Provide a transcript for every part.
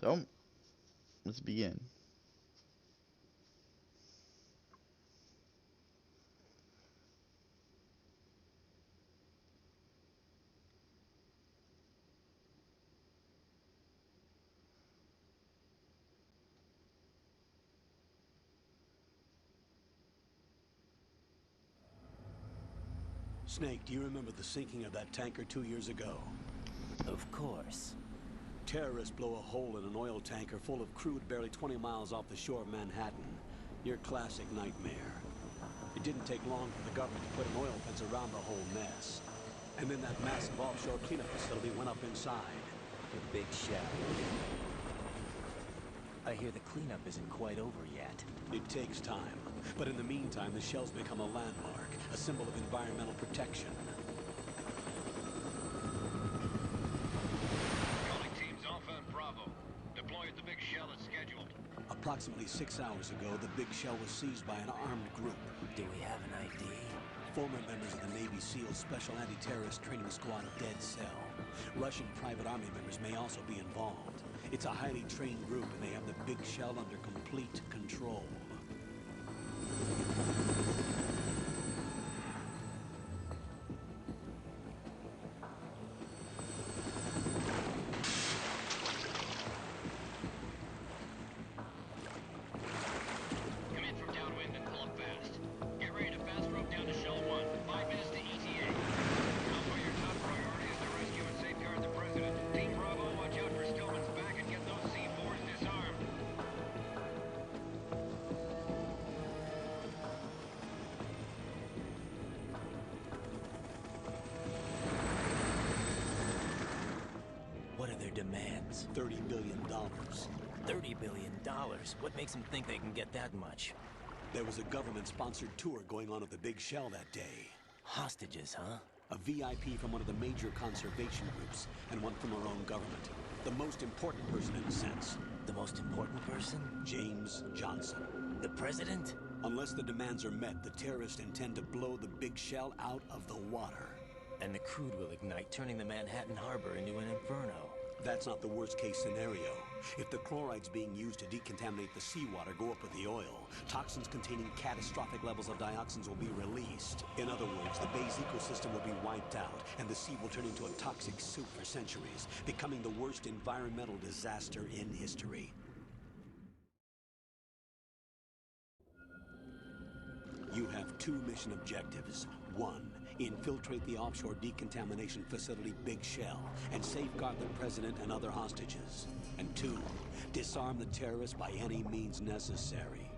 So, let's begin. Snake, do you remember the sinking of that tanker 2 years ago? Of course. Terrorists blow a hole in an oil tanker full of crude barely 20 miles off the shore of Manhattan. Your classic nightmare. It didn't take long for the government to put an oil fence around the whole mess. And then that massive offshore cleanup facility went up inside. The big shell. I hear the cleanup isn't quite over yet. It takes time. But in the meantime, the shell's become a landmark, a symbol of environmental protection. Calling teams Alpha and Bravo. Deploy at the big shell as scheduled. Approximately 6 hours ago, the big shell was seized by an armed group. Do we have an ID? Former members of the Navy SEAL Special Anti-Terrorist Training Squad Dead Cell. Russian private army members may also be involved. It's a highly trained group, and they have the big shell under complete control. Come in from downwind and pull up fast. Get ready to fast rope down to Shell 1. 5 minutes to ETA. Alpha, your top priority is to rescue and safeguard the President. Team Bravo, watch out for Stillman's back and get those C4s disarmed. What are their demands? $30 billion. $30 billion? What makes them think they can get that much? There was a government-sponsored tour going on at the big shell that day. Hostages, huh? A VIP from one of the major conservation groups, and one from our own government. The most important person in a sense. The most important person? James Johnson. The president? Unless the demands are met, the terrorists intend to blow the big shell out of the water. And the crude will ignite, turning the Manhattan Harbor into an inferno. That's not the worst-case scenario. If the chlorides being used to decontaminate the seawater go up with the oil, toxins containing catastrophic levels of dioxins will be released. In other words, the bay's ecosystem will be wiped out, and the sea will turn into a toxic soup for centuries, becoming the worst environmental disaster in history. You have 2 mission objectives. 1, infiltrate the offshore decontamination facility Big Shell and safeguard the president and other hostages. And 2, disarm the terrorists by any means necessary.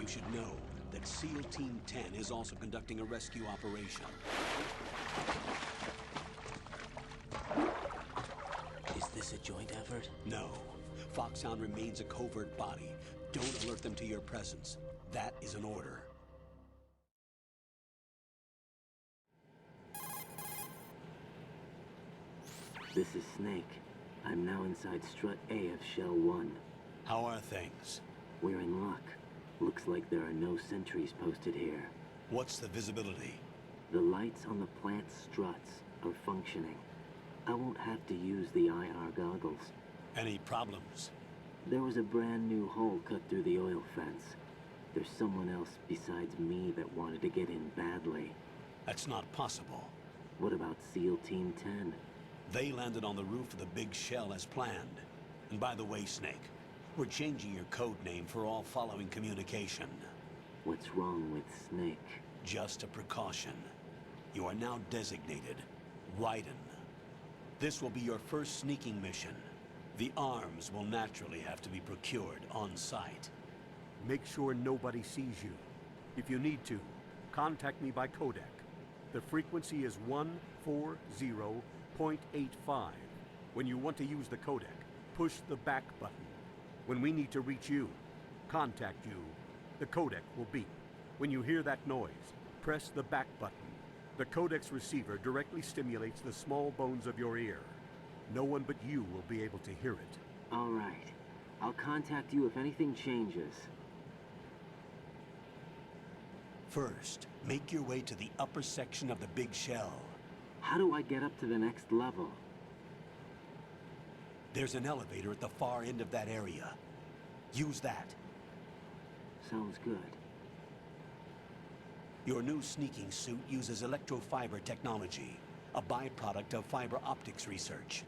You should know that SEAL Team 10 is also conducting a rescue operation. Is this a joint effort? No. Foxhound remains a covert body. Don't alert them to your presence. That is an order. This is Snake. I'm now inside Strut A of Shell 1. How are things? We're in luck. Looks like there are no sentries posted here. What's the visibility? The lights on the plant struts are functioning. I won't have to use the IR goggles. Any problems? There was a brand new hole cut through the oil fence. There's someone else besides me that wanted to get in badly. That's not possible. What about SEAL Team 10? They landed on the roof of the Big Shell as planned. And by the way, Snake, we're changing your code name for all following communication. What's wrong with Snake? Just a precaution. You are now designated Raiden. This will be your first sneaking mission. The arms will naturally have to be procured on site. Make sure nobody sees you. If you need to, contact me by codec. The frequency is 140.85. When you want to use the codec, push the back button. When we need to reach you, contact you, the codec will beep. When you hear that noise, press the back button. The codec's receiver directly stimulates the small bones of your ear. No one but you will be able to hear it. All right. I'll contact you if anything changes. First, make your way to the upper section of the big shell. How do I get up to the next level? There's an elevator at the far end of that area. Use that. Sounds good. Your new sneaking suit uses electrofiber technology, a byproduct of fiber optics research.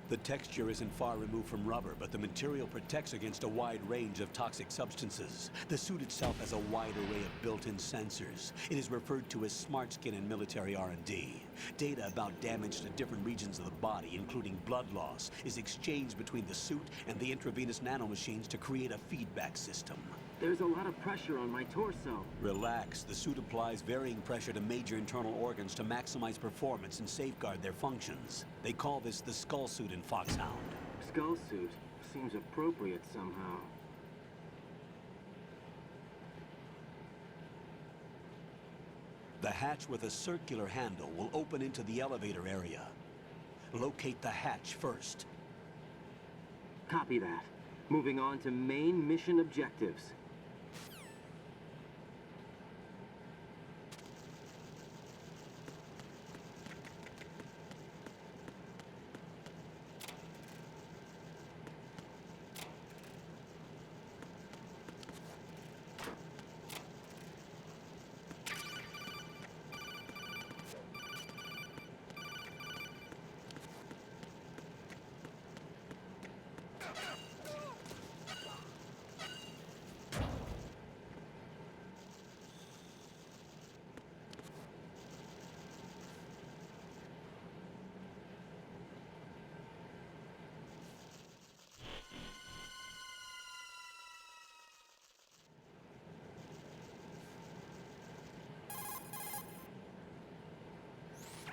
The texture isn't far removed from rubber, but the material protects against a wide range of toxic substances. The suit itself has a wide array of built-in sensors. It is referred to as smart skin in military R&D. Data about damage to different regions of the body, including blood loss, is exchanged between the suit and the intravenous nanomachines to create a feedback system. There's a lot of pressure on my torso. Relax. The suit applies varying pressure to major internal organs to maximize performance and safeguard their functions. They call this the skull suit in Foxhound. Skull suit seems appropriate somehow. The hatch with a circular handle will open into the elevator area. Locate the hatch first. Copy that. Moving on to main mission objectives.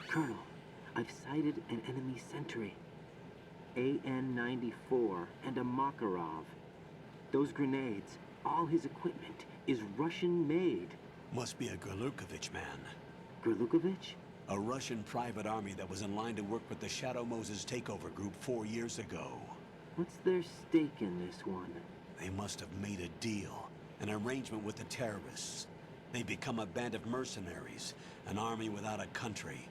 Colonel, I've sighted an enemy sentry. AN-94 and a Makarov. Those grenades, all his equipment, is Russian-made. Must be a Gorlukovich man. Gorlukovich? A Russian private army that was in line to work with the Shadow Moses takeover group 4 years ago. What's their stake in this one? They must have made a deal, an arrangement with the terrorists. They become a band of mercenaries, an army without a country.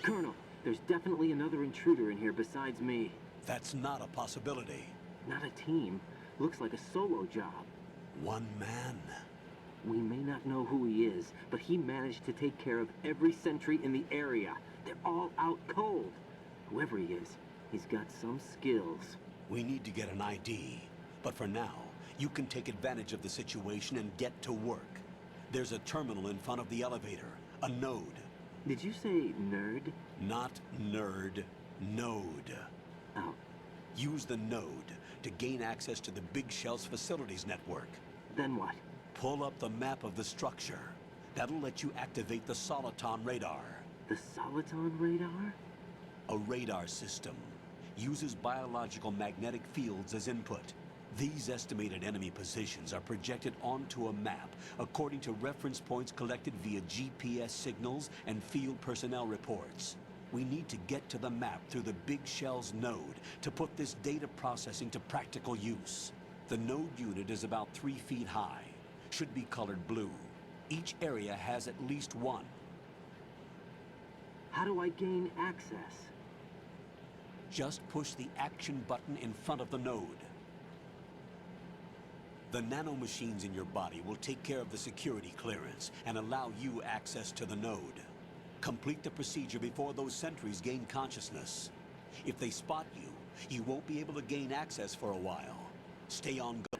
Colonel, there's definitely another intruder in here besides me. That's not a possibility. Not a team. Looks like a solo job. One man. We may not know who he is, but he managed to take care of every sentry in the area. They're all out cold. Whoever he is, he's got some skills. We need to get an ID. But for now, you can take advantage of the situation and get to work. There's a terminal in front of the elevator. A node. Did you say nerd? Not nerd. Node. Oh. Use the node to gain access to the Big Shell's facilities network. Then what? Pull up the map of the structure. That'll let you activate the Soliton radar. The Soliton radar? A radar system. Uses biological magnetic fields as input. These estimated enemy positions are projected onto a map according to reference points collected via GPS signals and field personnel reports. We need to get to the map through the Big Shell's node to put this data processing to practical use. The node unit is about 3 feet high. Should be colored blue. Each area has at least one. How do I gain access? Just push the action button in front of the node. The nanomachines in your body will take care of the security clearance and allow you access to the node. Complete the procedure before those sentries gain consciousness. If they spot you, you won't be able to gain access for a while. Stay on guard.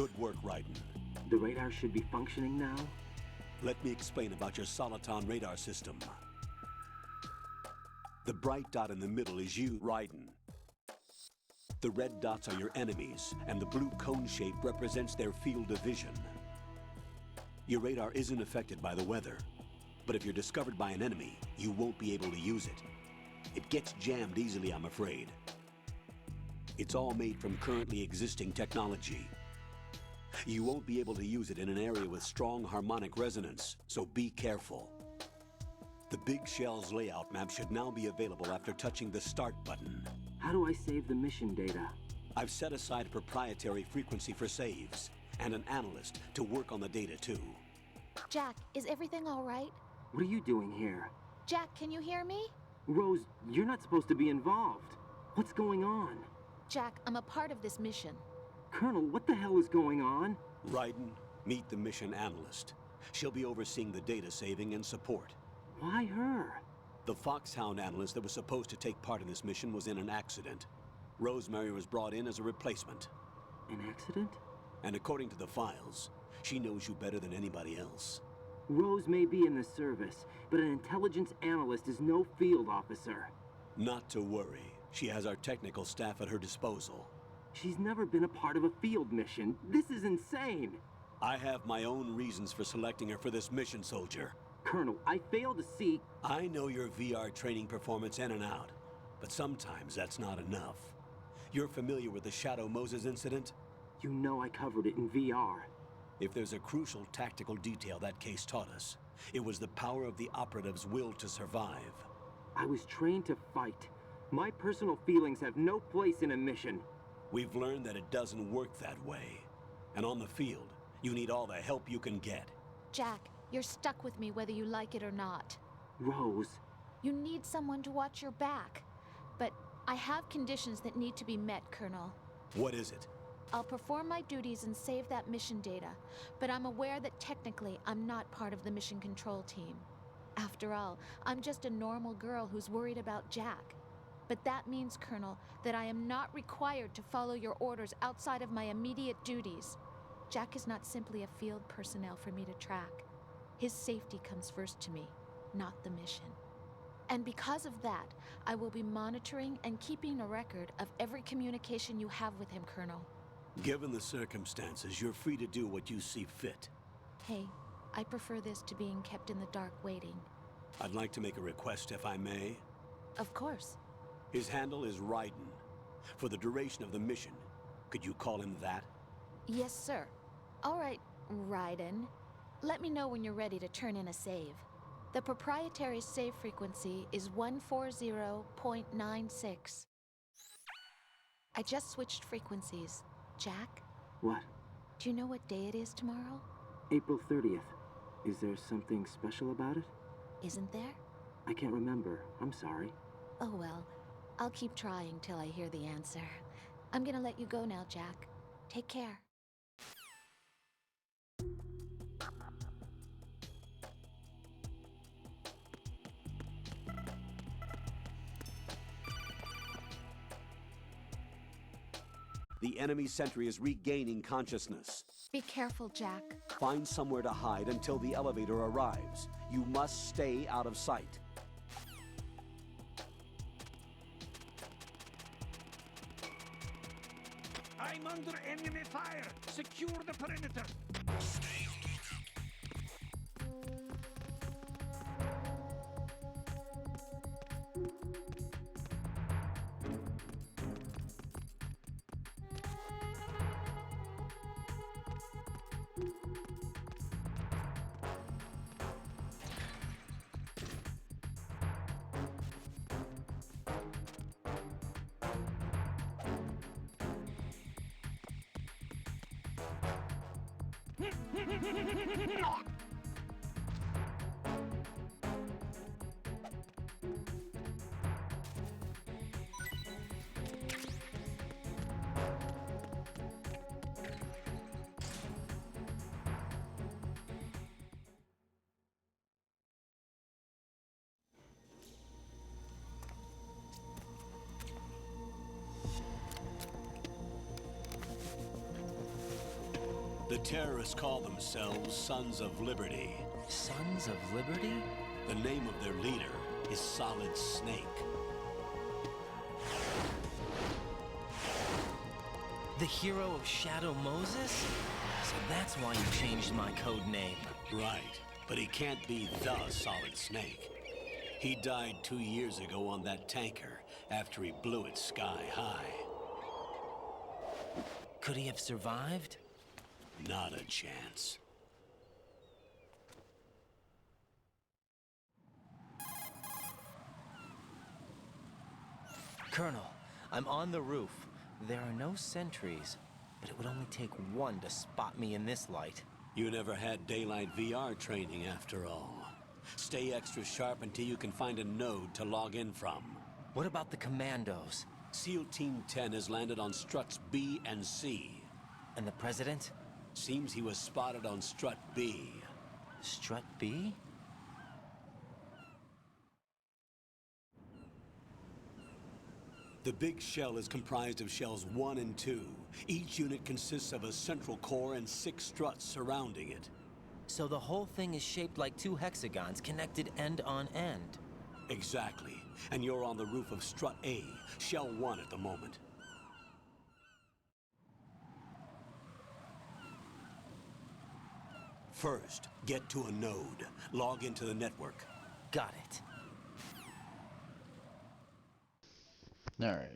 Good work, Raiden. The radar should be functioning now? Let me explain about your Soliton radar system. The bright dot in the middle is you, Raiden. The red dots are your enemies, and the blue cone shape represents their field of vision. Your radar isn't affected by the weather, but if you're discovered by an enemy, you won't be able to use it. It gets jammed easily, I'm afraid. It's all made from currently existing technology. You won't be able to use it in an area with strong harmonic resonance, so be careful. The Big Shell's layout map should now be available after touching the Start button. How do I save the mission data? I've set aside a proprietary frequency for saves, and an analyst to work on the data too. Jack, is everything all right? What are you doing here? Jack, can you hear me? Rose, you're not supposed to be involved. What's going on? Jack, I'm a part of this mission. Colonel, what the hell is going on? Raiden, meet the mission analyst. She'll be overseeing the data saving and support. Why her? The Foxhound analyst that was supposed to take part in this mission was in an accident. Rosemary was brought in as a replacement. An accident? And according to the files, she knows you better than anybody else. Rose may be in the service, but an intelligence analyst is no field officer. Not to worry. She has our technical staff at her disposal. She's never been a part of a field mission. This is insane. I have my own reasons for selecting her for this mission, soldier. Colonel, I fail to see... I know your VR training performance in and out, but sometimes that's not enough. You're familiar with the Shadow Moses incident? You know I covered it in VR. If there's a crucial tactical detail that case taught us, it was the power of the operative's will to survive. I was trained to fight. My personal feelings have no place in a mission. We've learned that it doesn't work that way. And on the field, you need all the help you can get. Jack, you're stuck with me whether you like it or not. Rose. You need someone to watch your back. But I have conditions that need to be met, Colonel. What is it? I'll perform my duties and save that mission data, but I'm aware that technically I'm not part of the mission control team. After all, I'm just a normal girl who's worried about Jack. But that means, Colonel, that I am not required to follow your orders outside of my immediate duties. Jack is not simply a field personnel for me to track. His safety comes first to me, not the mission. And because of that, I will be monitoring and keeping a record of every communication you have with him, Colonel. Given the circumstances, you're free to do what you see fit. Hey, I prefer this to being kept in the dark waiting. I'd like to make a request, if I may. Of course. His handle is Raiden. For the duration of the mission, could you call him that? Yes, sir. All right, Raiden. Let me know when you're ready to turn in a save. The proprietary save frequency is 140.96. I just switched frequencies. Jack, What? do you know what day it is tomorrow? April 30th. Is there something special about it? Isn't there? I can't remember. I'm sorry. Oh well, I'll keep trying till I hear the answer. I'm gonna let you go now, Jack. Take care. The enemy sentry is regaining consciousness. Be careful, Jack. Find somewhere to hide until the elevator arrives. You must stay out of sight. I'm under enemy fire! Secure the perimeter! Stay on lookout! terrorists call themselves Sons of Liberty. Sons of Liberty? The name of their leader is Solid Snake. The hero of Shadow Moses? So that's why you changed my code name. Right, but he can't be the Solid Snake. He died 2 years ago on that tanker after he blew it sky high. Could he have survived? Not a chance. Colonel, I'm on the roof. There are no sentries, but it would only take one to spot me in this light. You never had daylight VR training after all. Stay extra sharp until you can find a node to log in from. What about the commandos? SEAL Team 10 has landed on struts B and C. And the president? Seems he was spotted on strut B. Strut B? The big shell is comprised of shells 1 and 2. Each unit consists of a central core and 6 struts surrounding it. So the whole thing is shaped like 2 hexagons connected end on end. Exactly. And you're on the roof of strut A, shell 1 at the moment. First, get to a node. Log into the network. Got it. Alright.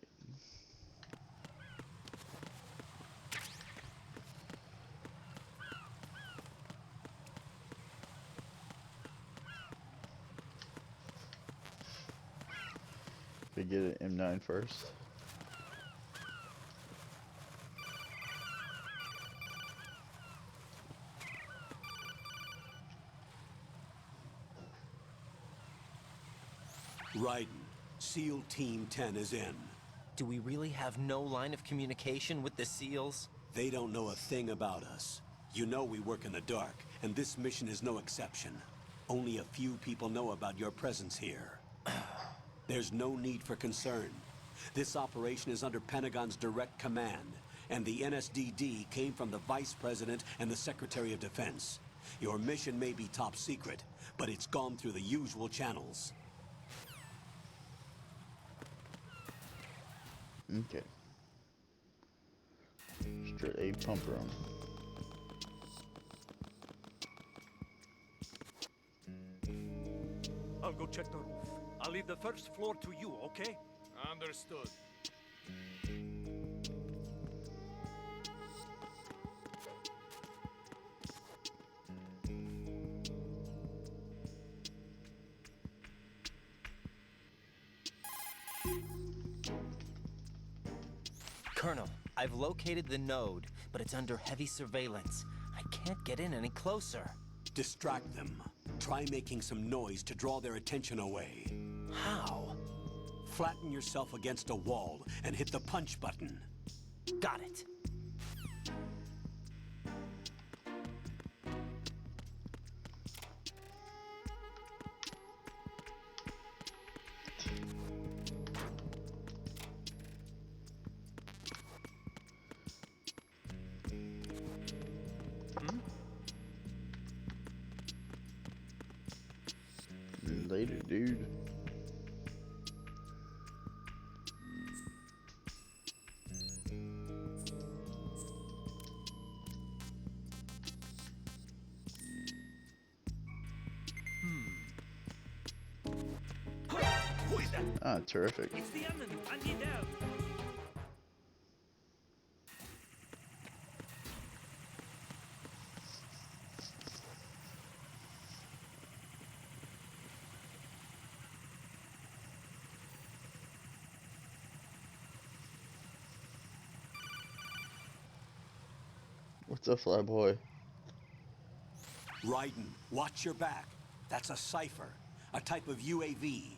We get an M9 first. Raiden, SEAL Team 10 is in. Do we really have no line of communication with the SEALs? They don't know a thing about us. You know we work in the dark, and this mission is no exception. Only a few people know about your presence here. There's no need for concern. This operation is under Pentagon's direct command, and the NSDD came from the Vice President and the Secretary of Defense. Your mission may be top secret, but it's gone through the usual channels. Okay. Straight A pump room. I'll go check the roof. I'll leave the first floor to you, okay? Understood. Colonel, I've located the node, but it's under heavy surveillance. I can't get in any closer. Distract them. Try making some noise to draw their attention away. How? Flatten yourself against a wall and hit the punch button. Got it. Later, dude. Who is that? Ah, terrific. It's the enemy. I need help. What's up, fly boy? Raiden, watch your back. That's a cipher, a type of UAV.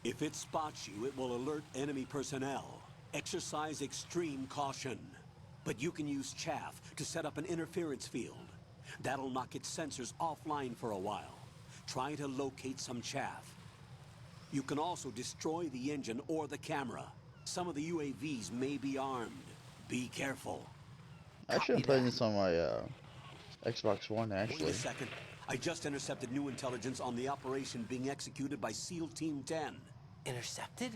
If it spots you, it will alert enemy personnel. Exercise extreme caution. But you can use chaff to set up an interference field. That'll knock its sensors offline for a while. Try to locate some chaff. You can also destroy the engine or the camera. Some of the UAVs may be armed. Be careful. Actually, I'm Copy playing that. this on my Xbox One. Wait Actually, a second. I just intercepted new intelligence on the operation being executed by SEAL Team 10. Intercepted?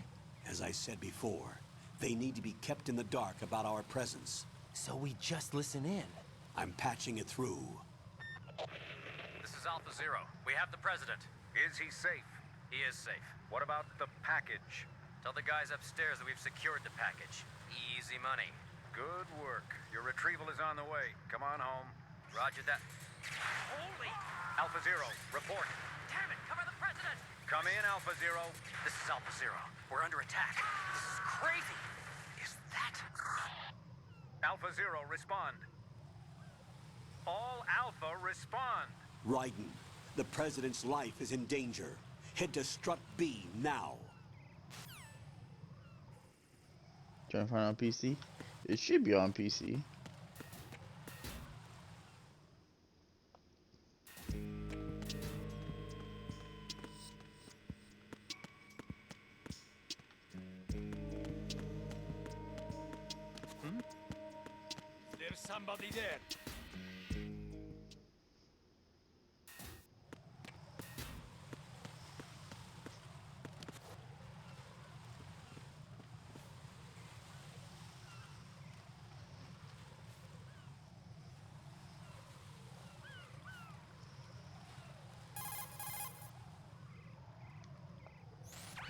As I said before, they need to be kept in the dark about our presence. So we just listen in. I'm patching it through. This is Alpha Zero. We have the president. Is he safe? He is safe. What about the package? Tell the guys upstairs that we've secured the package. Easy money. Good work. Your retrieval is on the way. Come on home. Roger that. Holy! Alpha Zero, report. Damn it, cover the president! Come in, Alpha Zero. This is Alpha Zero. We're under attack. This is crazy. Is that... Alpha Zero, respond. All Alpha, respond. Raiden, the president's life is in danger. Head to Strut B now. trying to find it on PC. It should be on PC. There's somebody there.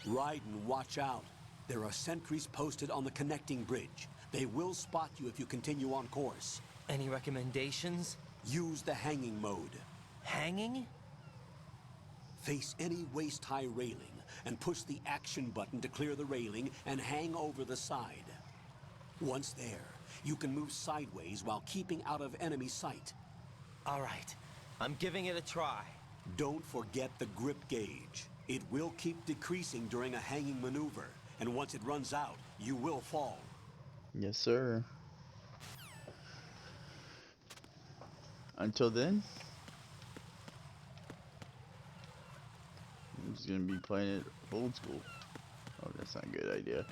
Raiden, watch out. There are sentries posted on the connecting bridge. They will spot you if you continue on course. Any recommendations? Use the hanging mode. Hanging? Face any waist-high railing and push the action button to clear the railing and hang over the side. Once there, you can move sideways while keeping out of enemy sight. All right. I'm giving it a try. Don't forget the grip gauge. It will keep decreasing during a hanging maneuver, and once it runs out, you will fall. Yes, sir. Until then, I'm just gonna be playing it old school. Oh, that's not a good idea.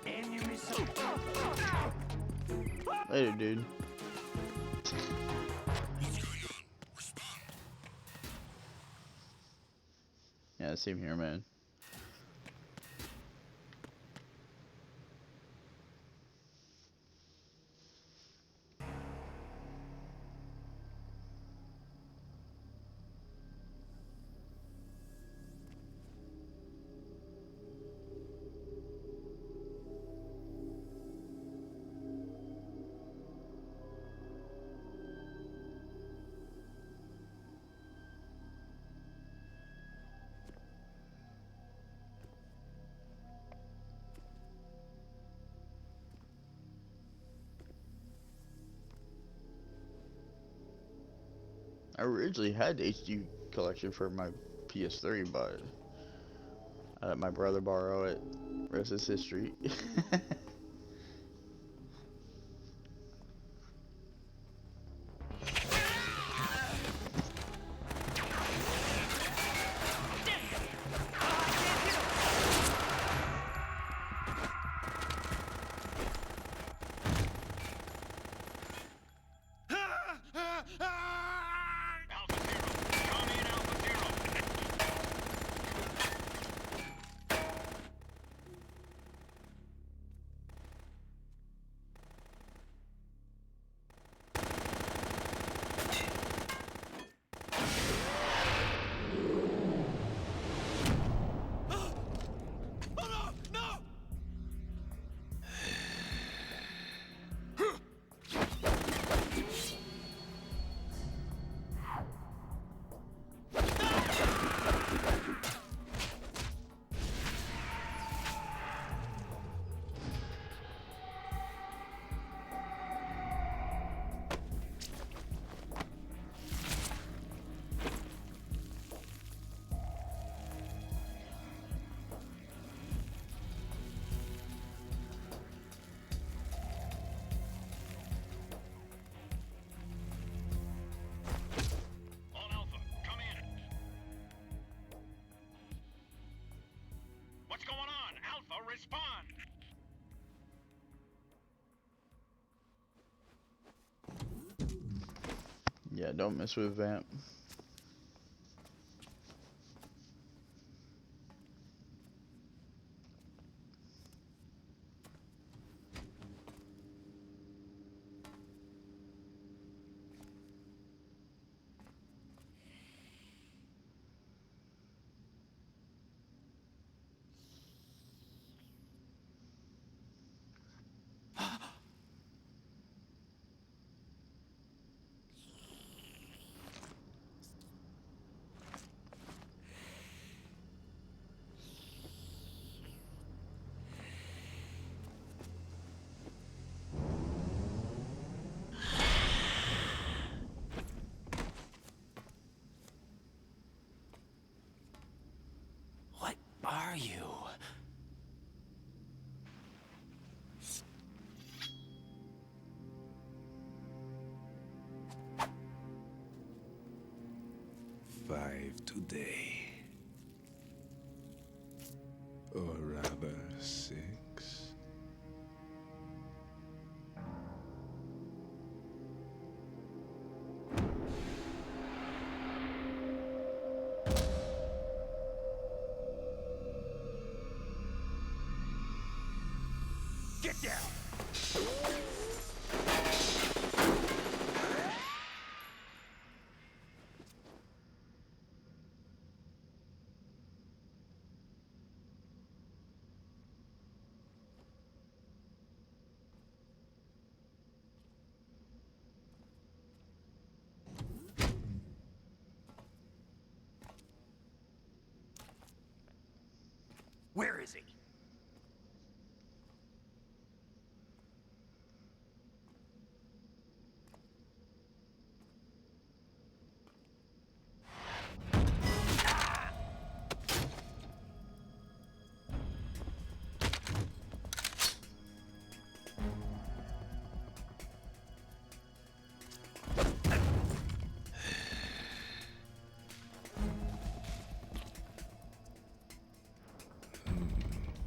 Enemy so. Later, dude. Yeah, same here, man. I originally had the HD collection for my PS3, but I let my brother borrow it. Rest is history. Alpha Zero, come in, Alpha Zero. Yeah, don't mess with Vamp. What are you? Five today. Or rather, 6. Get down! Where is he?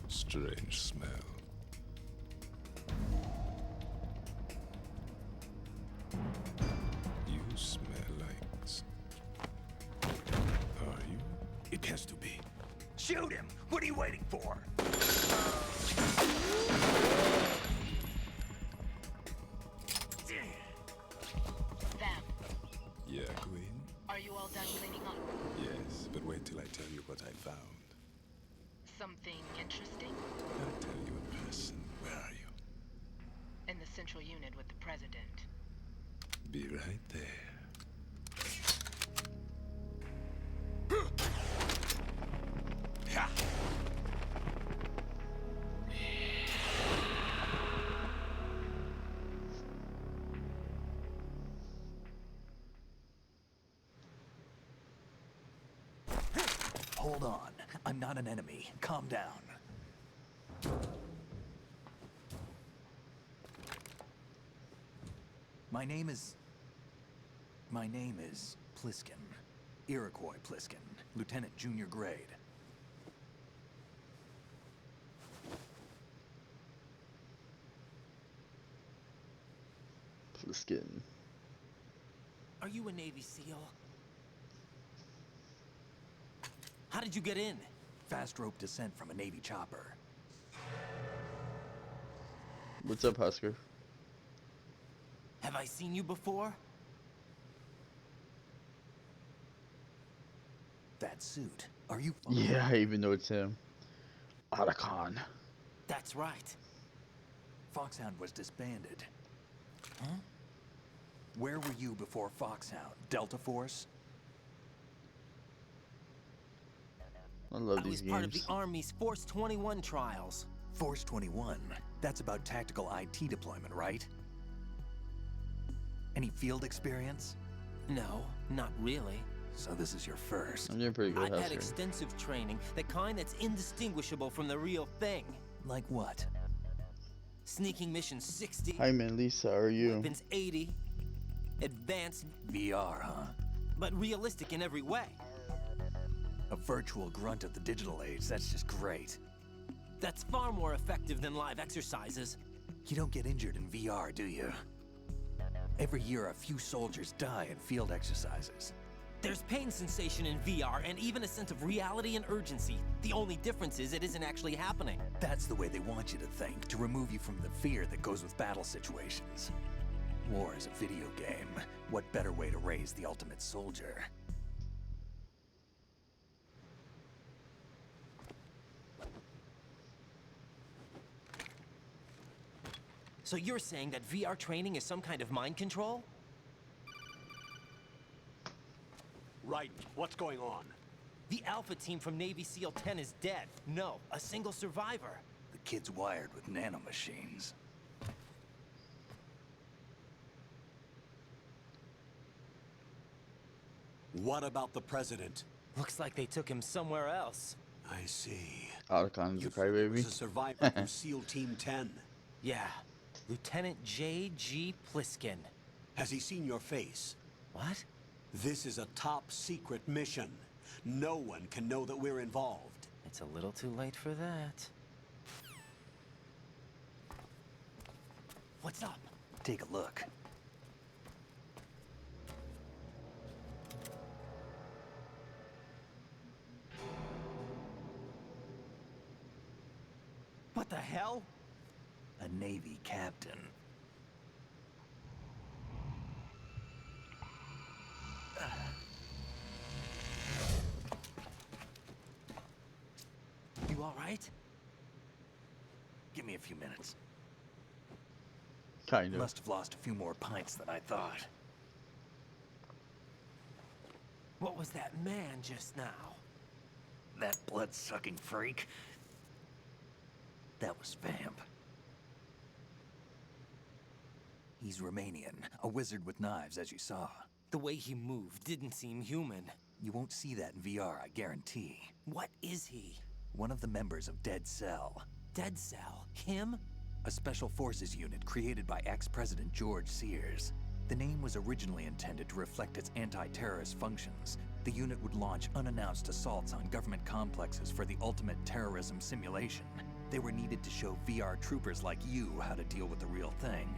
Strange smell. You smell like... Are you? It has to be. Shoot him! What are you waiting for? Vamp, Yeah, Queen? are you all done cleaning up? Yes, but wait till I tell you what I found. Something interesting? I'll tell you in person. Where are you? In the central unit with the president. Be right there. Hold on. I'm not an enemy. Calm down. My name is Pliskin. Iroquois Pliskin. Lieutenant Junior Grade. Pliskin. Are you a Navy SEAL? How did you get in? Fast rope descent from a Navy chopper. What's up, Husker? Have I seen you before? That suit. Are you... Yeah, I even know it's him. Otacon. That's right. Foxhound was disbanded. Huh? Where were you before Foxhound? Delta Force? I love I these was games. part of the Army's Force 21 trials. Force 21. That's about tactical IT deployment, right? Any field experience? No, not really. So this is your first. I'm doing pretty good, I've had Husker. extensive training, the kind that's indistinguishable from the real thing. Like what? Sneaking mission 60. Hi, man, Lisa, how are you? Weapons 80. Advanced, VR, huh? but realistic in every way. A virtual grunt of the digital age, that's just great. That's far more effective than live exercises. You don't get injured in VR, do you? Every year, a few soldiers die in field exercises. There's pain sensation in VR and even a sense of reality and urgency. The only difference is it isn't actually happening. That's the way they want you to think, to remove you from the fear that goes with battle situations. War is a video game. What better way to raise the ultimate soldier? So you're saying that VR training is some kind of mind control? Right. What's going on? The Alpha team from Navy SEAL 10 is dead. No, a single survivor. The kid's wired with nanomachines. What about the president? Looks like they took him somewhere else. I see. Autocon's You a said there crybaby. was a survivor from SEAL Team 10. Yeah, Lieutenant J.G. Pliskin. Has he seen your face? What? This is a top secret mission. No one can know that we're involved. It's a little too late for that. What's up? Take a look. What the hell? A Navy captain. You all right? Give me a few minutes. Kind of. Must have lost a few more pints than I thought. What was that man just now? That blood-sucking freak. That was Vamp. He's Romanian, a wizard with knives, as you saw. The way he moved didn't seem human. You won't see that in VR, I guarantee. What is he? One of the members of Dead Cell. Dead Cell? Him? A special forces unit created by ex-President George Sears. The name was originally intended to reflect its anti-terrorist functions. The unit would launch unannounced assaults on government complexes for the ultimate terrorism simulation. They were needed to show VR troopers like you how to deal with the real thing.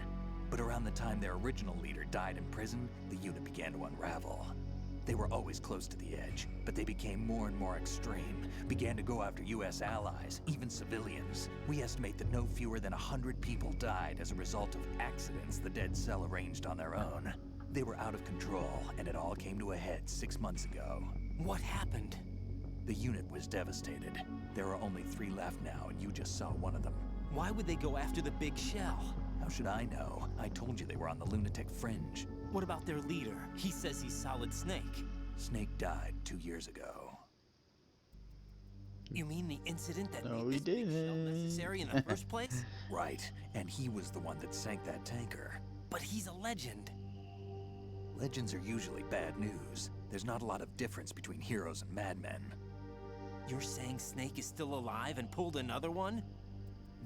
But around the time their original leader died in prison, the unit began to unravel. They were always close to the edge, but they became more and more extreme, began to go after US allies, even civilians. We estimate that no fewer than 100 people died as a result of accidents the Dead Cell arranged on their own. They were out of control, and it all came to a head 6 months ago. What happened? The unit was devastated. There are only 3 left now, and you just saw one of them. Why would they go after the big shell? How should I know? I told you they were on the lunatic fringe. What about their leader? He says he's Solid Snake. Snake died 2 years ago. You mean the incident that No, made he this big shell didn't. necessary in the first place? Right, and he was the one that sank that tanker. But he's a legend. Legends are usually bad news. There's not a lot of difference between heroes and madmen. You're saying Snake is still alive and pulled another one?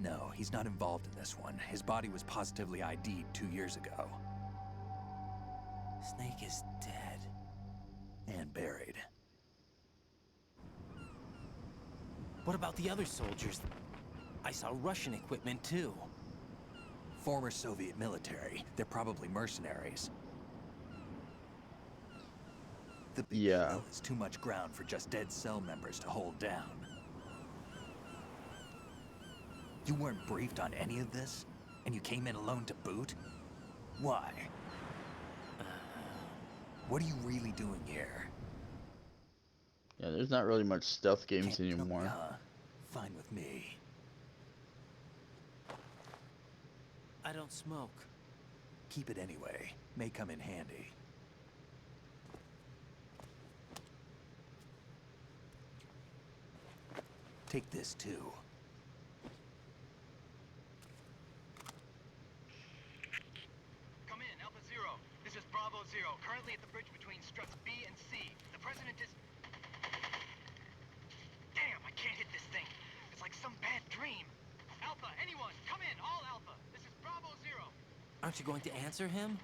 No, he's not involved in this one. His body was positively ID'd 2 years ago. Snake is dead. And buried. What about the other soldiers? I saw Russian equipment too. Former Soviet military. They're probably mercenaries. The big Yeah. shell is too much ground for just Dead Cell members to hold down. You weren't briefed on any of this? And you came in alone to boot? Why? What are you really doing here? Yeah, there's not really much stealth games Can't tell me, anymore. huh? Fine with me. I don't smoke. Keep it anyway. May come in handy. Take this too. Come in, Alpha Zero. This is Bravo Zero, currently at the bridge between struts B and C. The president is... Damn, I can't hit this thing. It's like some bad dream. Alpha, anyone, come in, all Alpha. This is Bravo Zero. Aren't you going to answer him?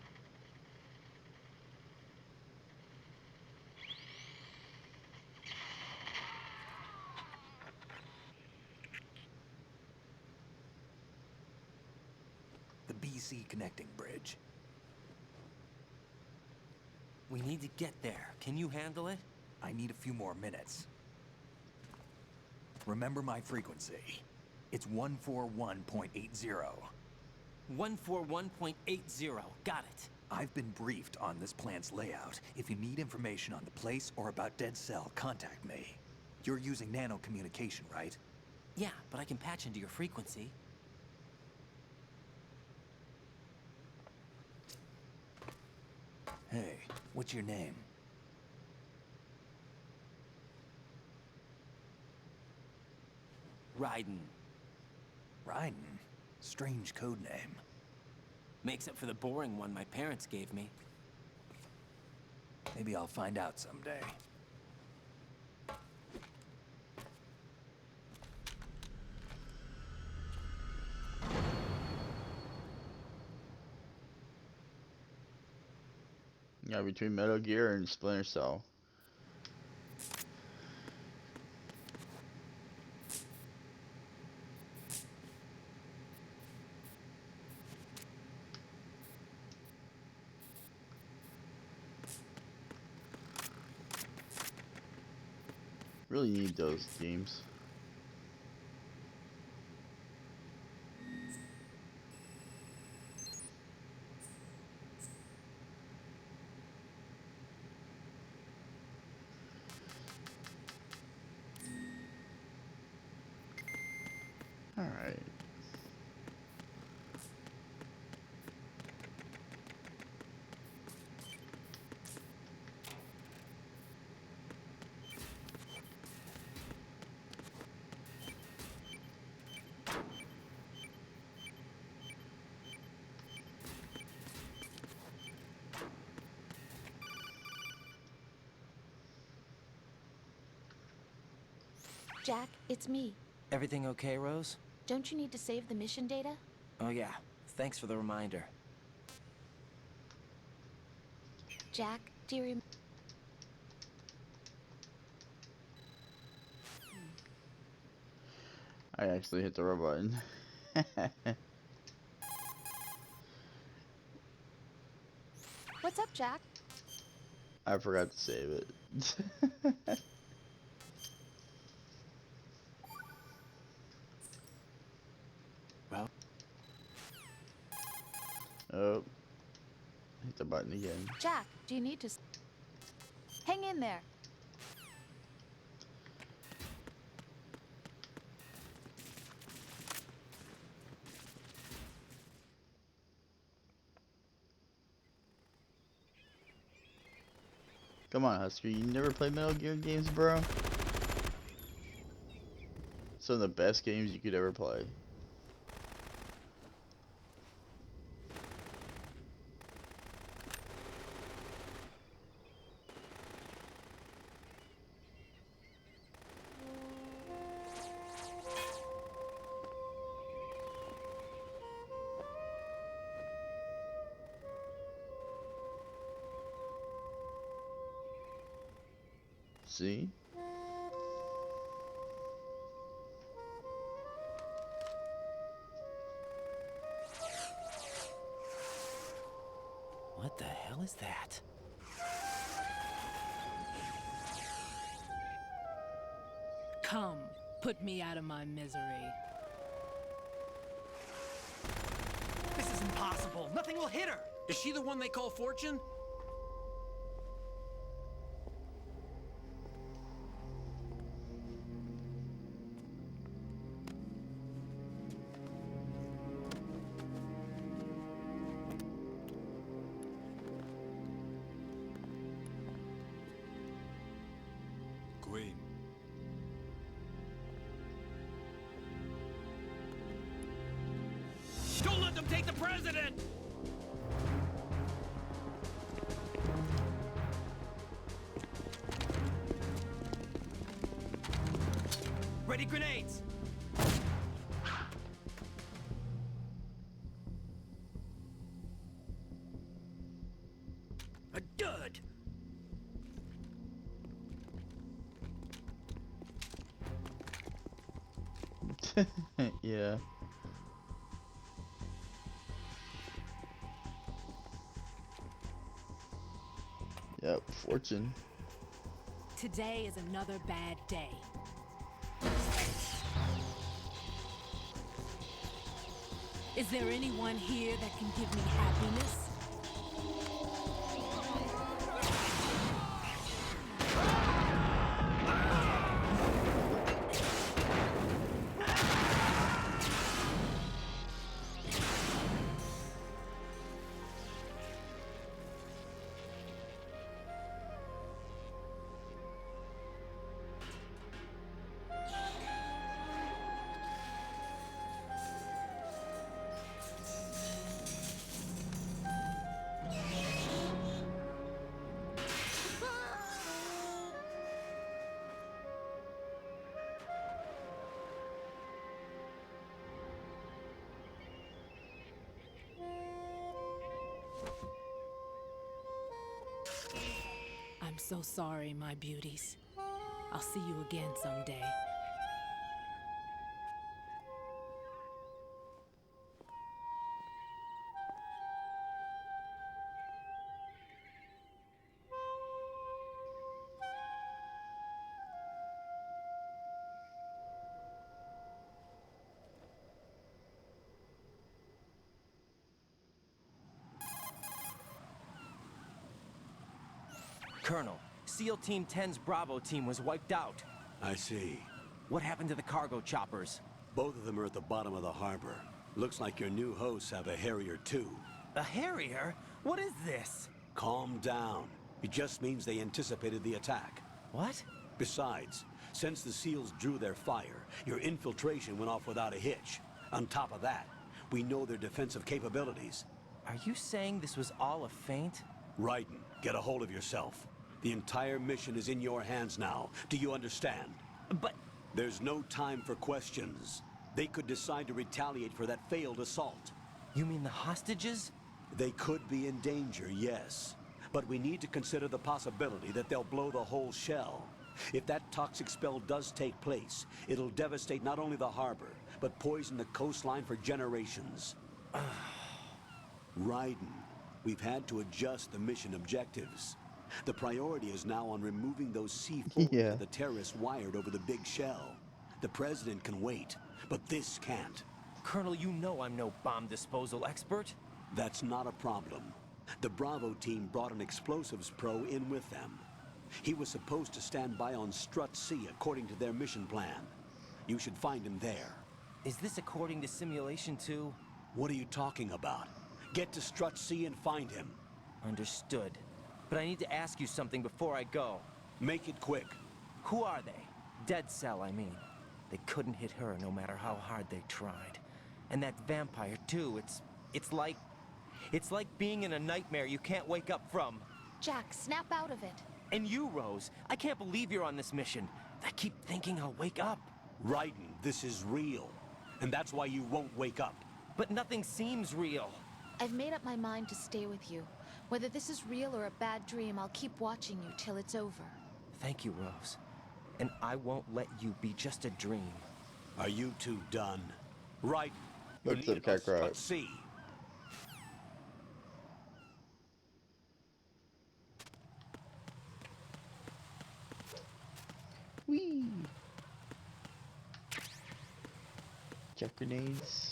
The BC connecting bridge. We need to get there. Can you handle it? I need a few more minutes. Remember my frequency. It's 141.80. 141.80. Got it. I've been briefed on this plant's layout. If you need information on the place or about Dead Cell, contact me. You're using nano communication, right? Yeah, but I can patch into your frequency. Hey, what's your name? Raiden. Raiden? Strange code name. Makes up for the boring one my parents gave me. Maybe I'll find out someday. Yeah, between Metal Gear and Splinter Cell. Really need those games. All right. Jack, it's me. Everything okay, Rose? Don't you need to save the mission data? Oh yeah, thanks for the reminder. Jack, do you remember? I actually hit the right button. What's up, Jack? I forgot to save it. Well, Oh, hit the button again. Jack, do you need to... Hang in there. Come on, Husker. You never played Metal Gear games, bro? Some of the best games you could ever play. See? what the hell is that? Come, put me out of my misery. This is impossible. Nothing will hit her. Is she the one they call Fortune? Queen. Don't let them take the president! Ready grenades! A dud! Yeah. Yep, Fortune. Today is another bad day. Is there anyone here that can give me happiness? I'm so sorry, my beauties. I'll see you again someday. Colonel, SEAL Team 10's Bravo team was wiped out. I see. What happened to the cargo choppers? Both of them are at the bottom of the harbor. Looks like your new hosts have a Harrier too. A Harrier? What is this? Calm down. It just means they anticipated the attack. What? Besides, since the SEALs drew their fire, your infiltration went off without a hitch. On top of that, we know their defensive capabilities. Are you saying this was all a feint? Raiden, get a hold of yourself. The entire mission is in your hands now. Do you understand? But... There's no time for questions. They could decide to retaliate for that failed assault. You mean the hostages? They could be in danger, yes. But we need to consider the possibility that they'll blow the whole shell. If that toxic spell does take place, it'll devastate not only the harbor, but poison the coastline for generations. Raiden, we've had to adjust the mission objectives. The priority is now on removing those C4s that the terrorists wired over the big shell. The President can wait, but this can't. Colonel, you know I'm no bomb disposal expert. That's not a problem. The Bravo team brought an explosives pro in with them. He was supposed to stand by on Strut C according to their mission plan. You should find him there. Is this according to simulation too? What are you talking about? Get to Strut C and find him. Understood. But I need to ask you something before I go. Make it quick. Who are they? Dead Cell, I mean. They couldn't hit her no matter how hard they tried. And that vampire too, it's like being in a nightmare you can't wake up from. Jack, snap out of it. And you, Rose, I can't believe you're on this mission. I keep thinking I'll wake up. Raiden, this is real. And that's why you won't wake up. But nothing seems real. I've made up my mind to stay with you. Whether this is real or a bad dream, I'll keep watching you till it's over. Thank you, Rose. And I won't let you be just a dream. Are you two done? Raiden, you Looks need like to Strut C. Whee! Chuck grenades.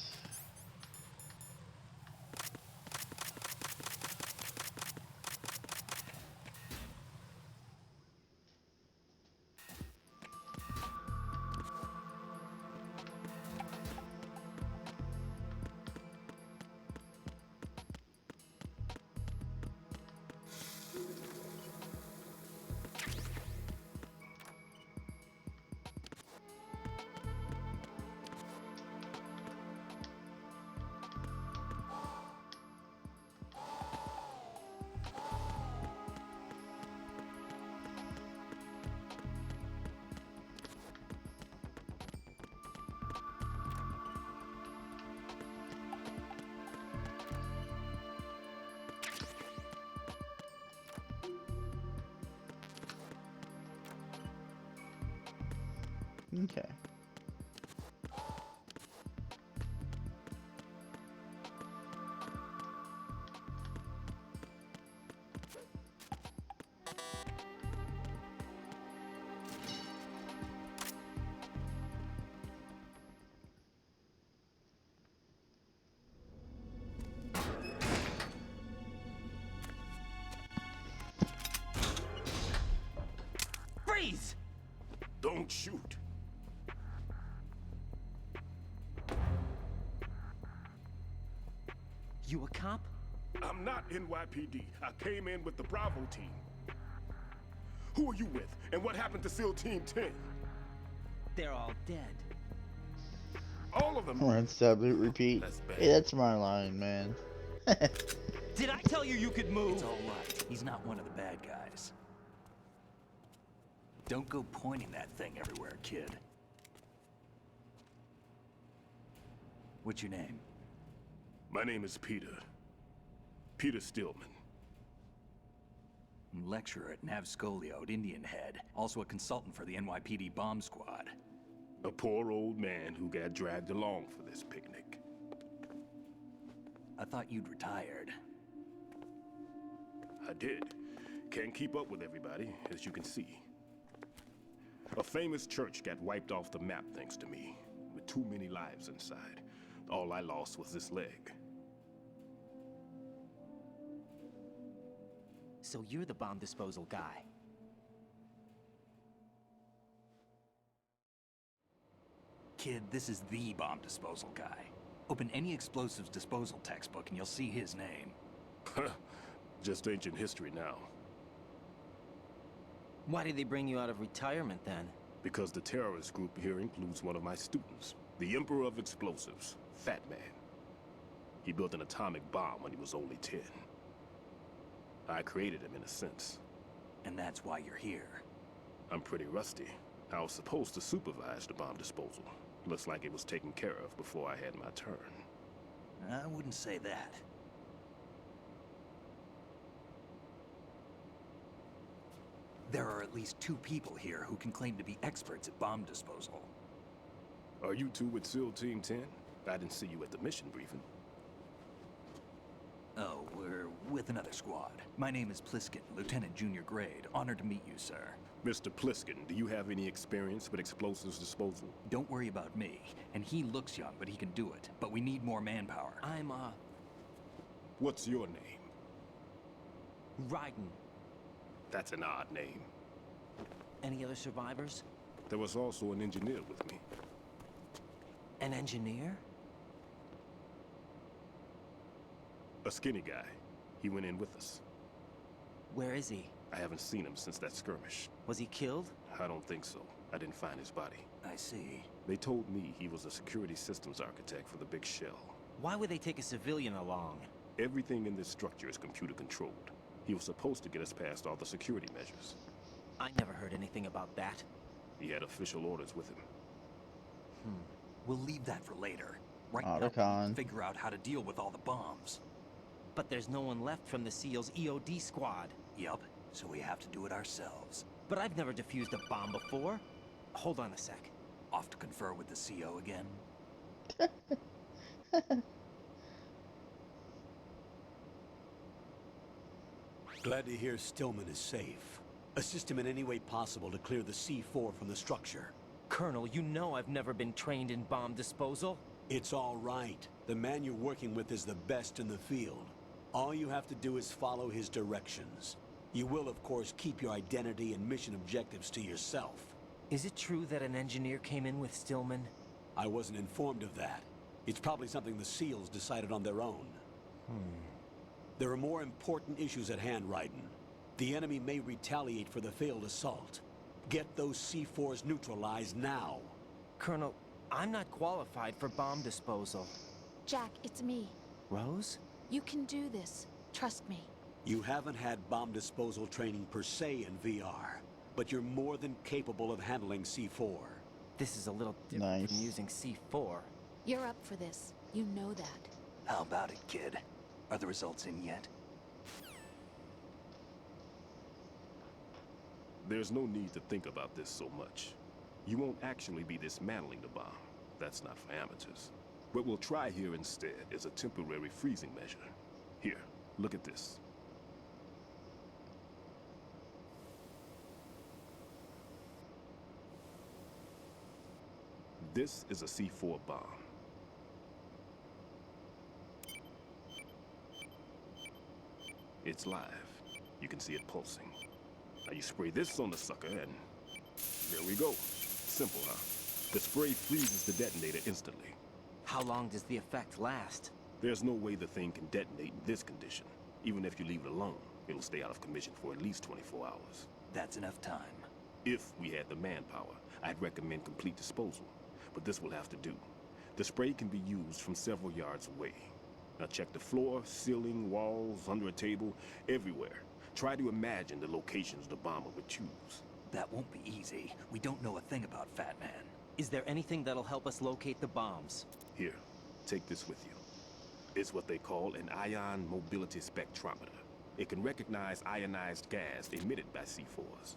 Okay. Don't shoot. You a cop? I'm not NYPD. I came in with the Bravo team. Who are you with? And what happened to SEAL Team 10? They're all dead. All of them? Rinse, that loot, repeat. That's bad. Hey, that's my line, man. Did I tell you you could move? It's all right. He's not one of the bad guys. Don't go pointing that thing everywhere, kid. What's your name? My name is Peter. Peter Stillman. Lecturer at Nav Scolio at Indian Head. Also a consultant for the NYPD bomb squad. A poor old man who got dragged along for this picnic. I thought you'd retired. I did. Can't keep up with everybody, as you can see. A famous church got wiped off the map thanks to me, with too many lives inside. All I lost was this leg. So you're the bomb disposal guy. Kid, this is the bomb disposal guy. Open any explosives disposal textbook and you'll see his name. Just ancient history now. Why did they bring you out of retirement then? Because the terrorist group here includes one of my students, the Emperor of Explosives, Fat Man. He built an atomic bomb when he was only 10. I created him in a sense. And that's why you're here. I'm pretty rusty. I was supposed to supervise the bomb disposal. Looks like it was taken care of before I had my turn. I wouldn't say that. There are at least 2 people here who can claim to be experts at bomb disposal. Are you two with SEAL Team 10? I didn't see you at the mission briefing. Oh, we're with another squad. My name is Pliskin, Lieutenant Junior Grade. Honored to meet you, sir. Mr. Pliskin, do you have any experience with explosives disposal? Don't worry about me. And he looks young, but he can do it. But we need more manpower. I'm, What's your name? Raiden. That's an odd name. Any other survivors? There was also an engineer with me. An engineer? A skinny guy. He went in with us. Where is he? I haven't seen him since that skirmish. Was he killed? I don't think so. I didn't find his body. I see. They told me he was a security systems architect for the big shell. Why would they take a civilian along? Everything in this structure is computer controlled. He was supposed to get us past all the security measures. I never heard anything about that. He had official orders with him. We'll leave that for later. Right now, Otacon. we need to figure out how to deal with all the bombs. But there's no one left from the SEAL's EOD squad. Yup, so we have to do it ourselves. But I've never defused a bomb before. Hold on a sec. Off to confer with the CO again? Glad to hear Stillman is safe. Assist him in any way possible to clear the C4 from the structure. Colonel, you know I've never been trained in bomb disposal. It's all right. The man you're working with is the best in the field. All you have to do is follow his directions. You will, of course, keep your identity and mission objectives to yourself. Is it true that an engineer came in with Stillman? I wasn't informed of that. It's probably something the SEALs decided on their own. There are more important issues at hand, Raiden. The enemy may retaliate for the failed assault. Get those C4s neutralized now. Colonel, I'm not qualified for bomb disposal. Jack, it's me. Rose? You can do this. Trust me. You haven't had bomb disposal training per se in VR, but you're more than capable of handling C4. This is a little different from using C4. You're up for this. You know that. How about it, kid? Are the results in yet? There's no need to think about this so much. You won't actually be dismantling the bomb. That's not for amateurs. What we'll try here instead is a temporary freezing measure. Here, look at this. This is a C4 bomb. It's live. You can see it pulsing. Now you spray this on the sucker and there we go. Simple, huh? The spray freezes the detonator instantly. How long does the effect last? There's no way the thing can detonate in this condition. Even if you leave it alone, it'll stay out of commission for at least 24 hours. That's enough time. If we had the manpower, I'd recommend complete disposal. But this will have to do. The spray can be used from several yards away. Now check the floor, ceiling, walls, under a table, everywhere. Try to imagine the locations the bomber would choose. That won't be easy. We don't know a thing about Fat Man. Is there anything that'll help us locate the bombs? Here, take this with you. It's what they call an ion mobility spectrometer. It can recognize ionized gas emitted by C4s.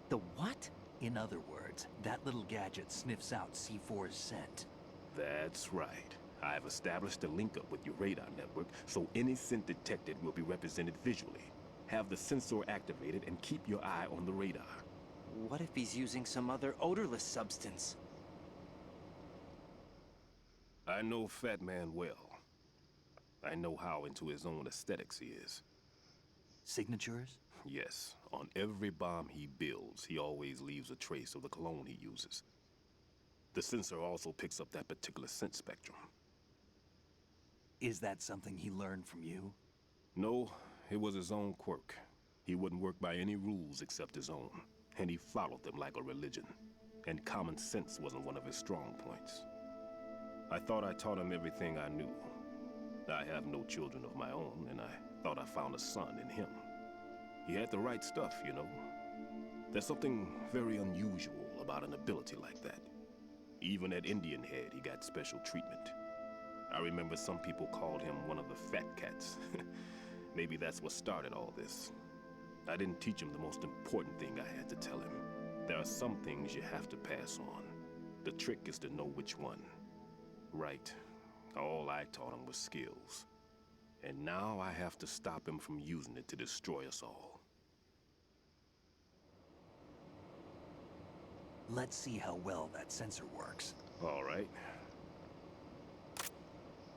The what? In other words, that little gadget sniffs out C4's scent. That's right. I've established a link up with your radar network, so any scent detected will be represented visually. Have the sensor activated and keep your eye on the radar. What if he's using some other odorless substance? I know Fat Man well. I know how into his own aesthetics he is. Signatures? Yes. On every bomb he builds, he always leaves a trace of the cologne he uses. The sensor also picks up that particular scent spectrum. Is that something he learned from you? No, it was his own quirk. He wouldn't work by any rules except his own, and he followed them like a religion. And common sense wasn't one of his strong points. I thought I taught him everything I knew. I have no children of my own, and I thought I found a son in him. He had the right stuff, you know. There's something very unusual about an ability like that. Even at Indian Head, he got special treatment. I remember some people called him one of the fat cats. Maybe that's what started all this. I didn't teach him the most important thing I had to tell him. There are some things you have to pass on. The trick is to know which one. Right. All I taught him was skills. And now I have to stop him from using it to destroy us all. Let's see how well that sensor works. All right.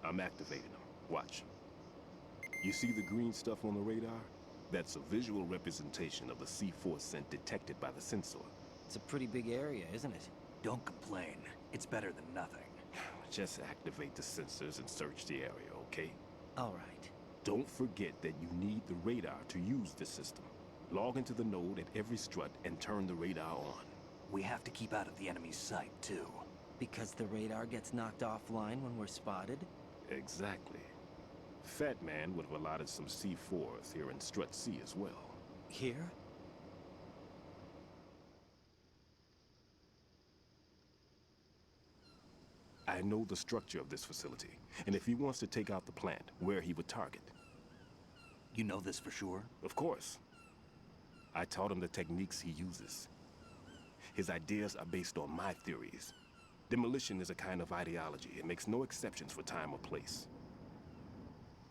I'm activating them. Watch. You see the green stuff on the radar? That's a visual representation of the C4 scent detected by the sensor. It's a pretty big area, isn't it? Don't complain. It's better than nothing. Just activate the sensors and search the area, okay? All right. Don't forget that you need the radar to use the system. Log into the node at every strut and turn the radar on. We have to keep out of the enemy's sight, too. Because the radar gets knocked offline when we're spotted? Exactly. Fat Man would have allotted some C4s here in Strut C as well. Here? I know the structure of this facility, and if he wants to take out the plant, where he would target. You know this for sure? Of course. I taught him the techniques he uses. His ideas are based on my theories. Demolition is a kind of ideology. It makes no exceptions for time or place.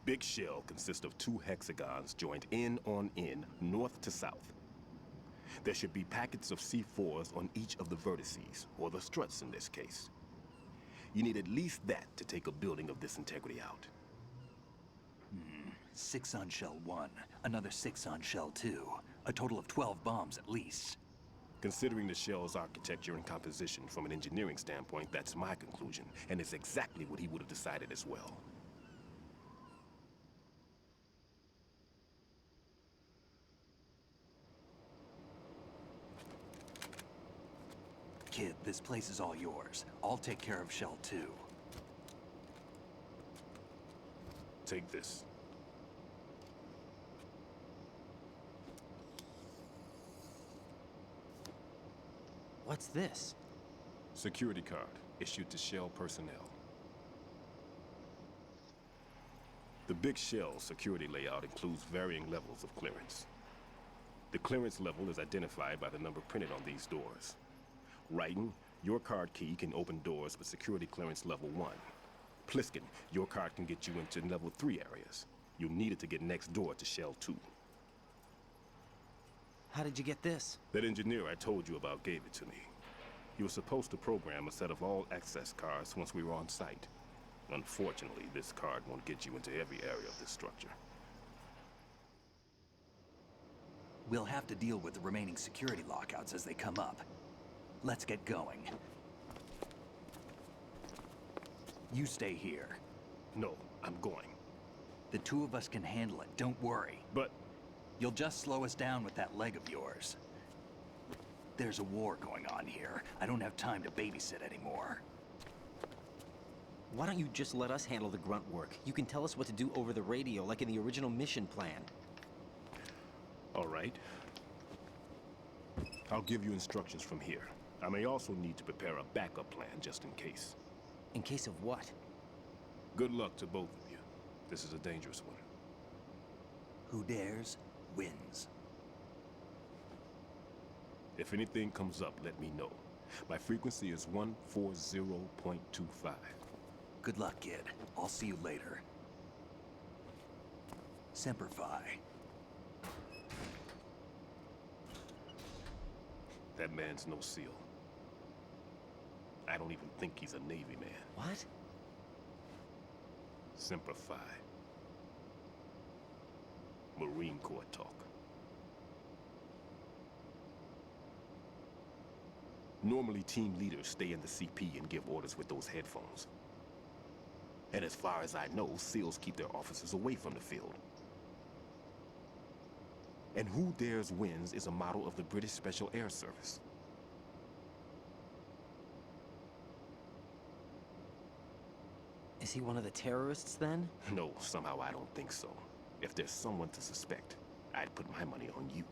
Big Shell consists of 2 hexagons joined end on end, north to south. There should be packets of C4s on each of the vertices, or the struts in this case. You need at least that to take a building of this integrity out. 6 on Shell 1, another 6 on Shell 2. A total of 12 bombs at least. Considering the shell's architecture and composition from an engineering standpoint, that's my conclusion, and it's exactly what he would have decided as well. Kid, this place is all yours. I'll take care of Shell 2. Take this. What's this? Security card, issued to Shell personnel. The Big Shell security layout includes varying levels of clearance. The clearance level is identified by the number printed on these doors. Raiden, your card key can open doors with security clearance level 1. Pliskin, your card can get you into level 3 areas. You'll need it to get next door to Shell 2. How did you get this? That engineer I told you about gave it to me. He was supposed to program a set of all access cards once we were on site. Unfortunately, this card won't get you into every area of this structure. We'll have to deal with the remaining security lockouts as they come up. let's get going. You stay here. No, I'm going. The two of us can handle it, don't worry. But... You'll just slow us down with that leg of yours. There's a war going on here. I don't have time to babysit anymore. Why don't you just let us handle the grunt work? You can tell us what to do over the radio, like in the original mission plan. All right. I'll give you instructions from here. I may also need to prepare a backup plan just in case. In case of what? Good luck to both of you. This is a dangerous one. Who dares, wins. If anything comes up, let me know. My frequency is 140.25. Good luck, kid. I'll see you later. Semper Fi. That man's no SEAL. I don't even think he's a Navy man. What? Semper Fi. Marine Corps talk. Normally, team leaders stay in the CP and give orders with those headphones. And as far as I know, SEALs keep their officers away from the field. And Who Dares Wins is a model of the British Special Air Service. Is he one of the terrorists, then? No, somehow I don't think so. If there's someone to suspect, I'd put my money on you.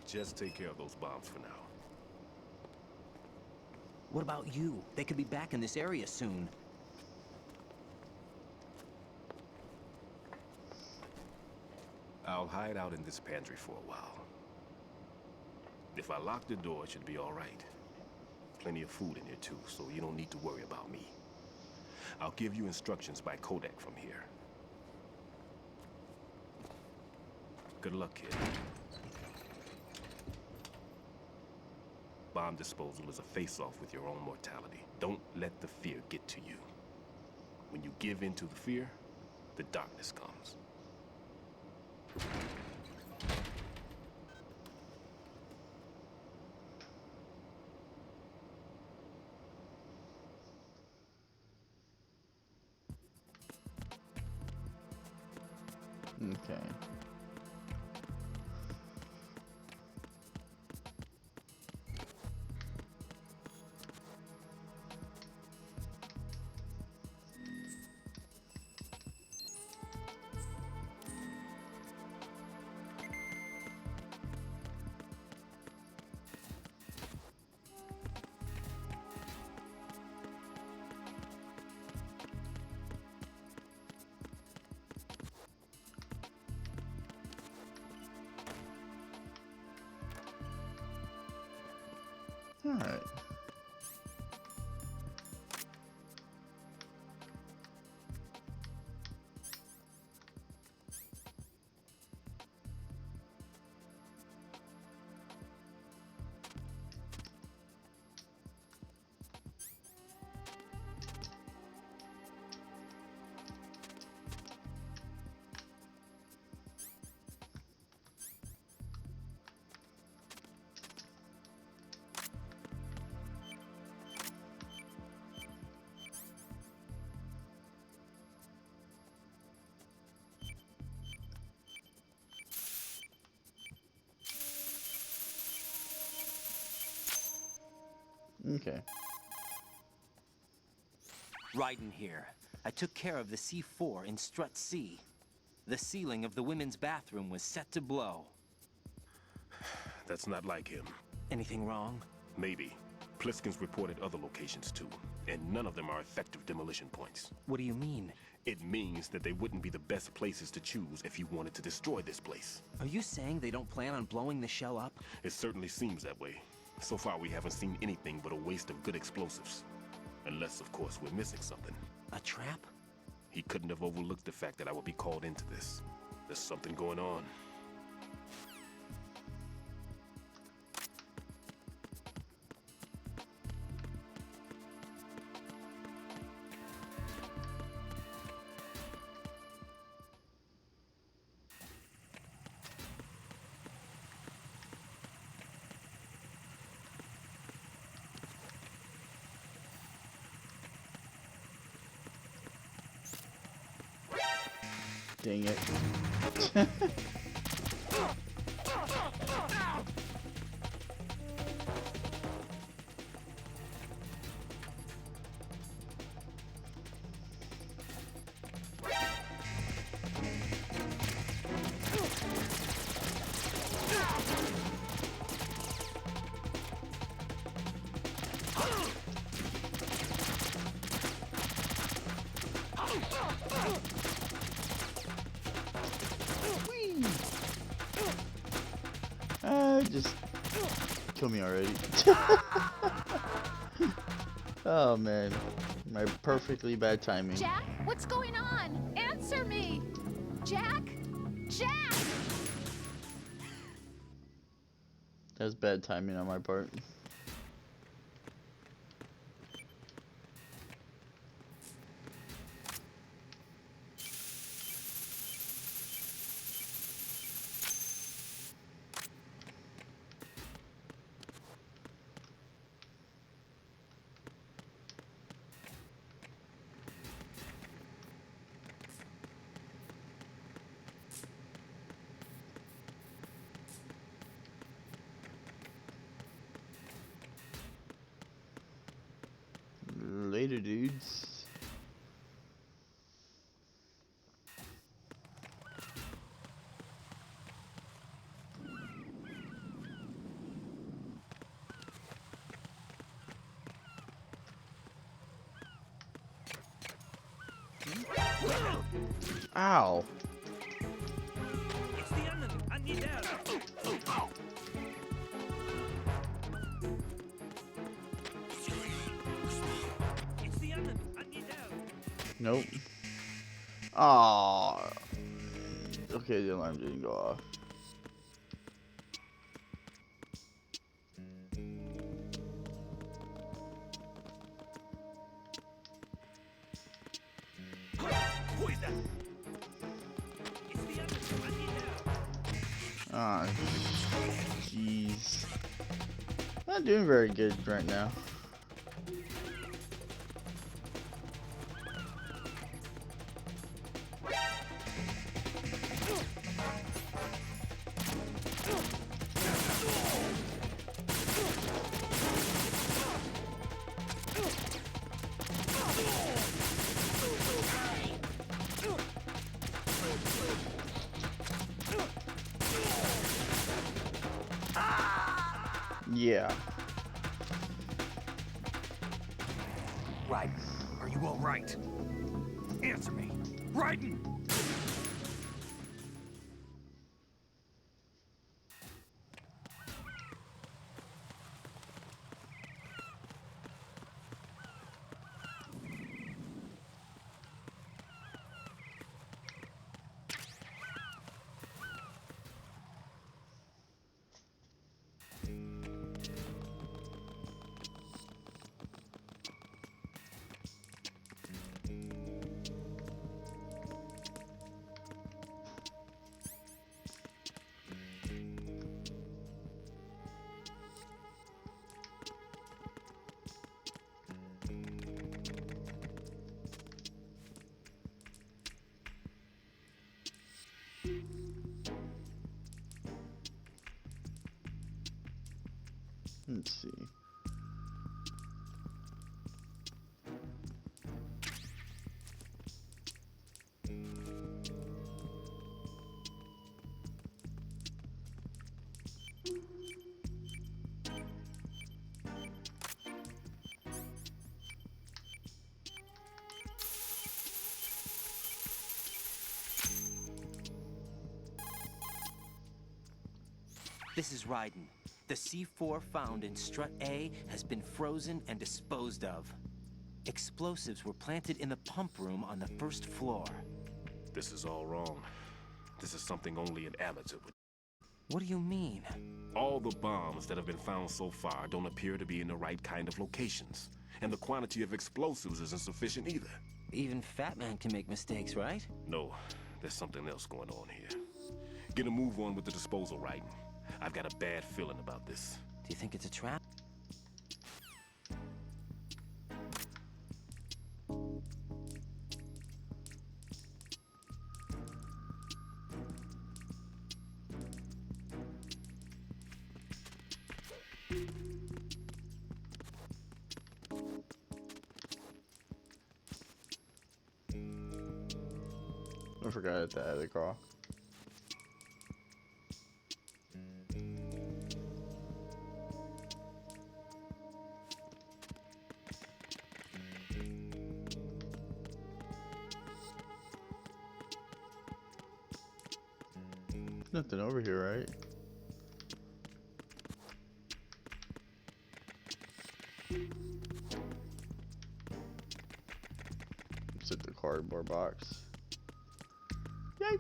Just take care of those bombs for now. What about you? They could be back in this area soon. I'll hide out in this pantry for a while. If I lock the door, it should be all right. Plenty of food in here too, so you don't need to worry about me. I'll give you instructions by codec from here. Good luck, kid. Bomb disposal is a face-off with your own mortality. Don't let the fear get to you. When you give in to the fear, the darkness comes. Okay. All right. Okay. Raiden here. I took care of the C4 in Strut C. The ceiling of the women's bathroom was set to blow. That's not like him. Anything wrong? Maybe. Pliskin's reported other locations too, and none of them are effective demolition points. What do you mean? It means that they wouldn't be the best places to choose if you wanted to destroy this place. Are you saying they don't plan on blowing the shell up? It certainly seems that way. So far, we haven't seen anything but a waste of good explosives. Unless, of course, we're missing something. A trap? He couldn't have overlooked the fact that I would be called into this. There's something going on. Dang it. Just kill me already. Oh man, my perfectly bad timing. Jack, what's going on? Answer me! Jack? Jack! That's bad timing on my part. Later, dudes. Ow. It's the enemy. I need help. It's the enemy. I need help. Nope. Aww. Okay, the alarm didn't go off. Who is that? It's the enemy. I need help. Ah, jeez. Not doing very good right now. Yeah. Raiden, are you all right? Answer me. Raiden! Let's see. This is Raiden. The C4 found in Strut A has been frozen and disposed of. Explosives were planted in the pump room on the first floor. This is all wrong. This is something only an amateur would. What do you mean? All the bombs that have been found so far don't appear to be in the right kind of locations. And the quantity of explosives isn't sufficient either. Even Fat Man can make mistakes, right? No, there's something else going on here. Get a move on with the disposal, Raiden. I've got a bad feeling about this. Do you think it's a trap? forgot that I had to crawl. Nothing over here, right? It's at the cardboard box. Yay!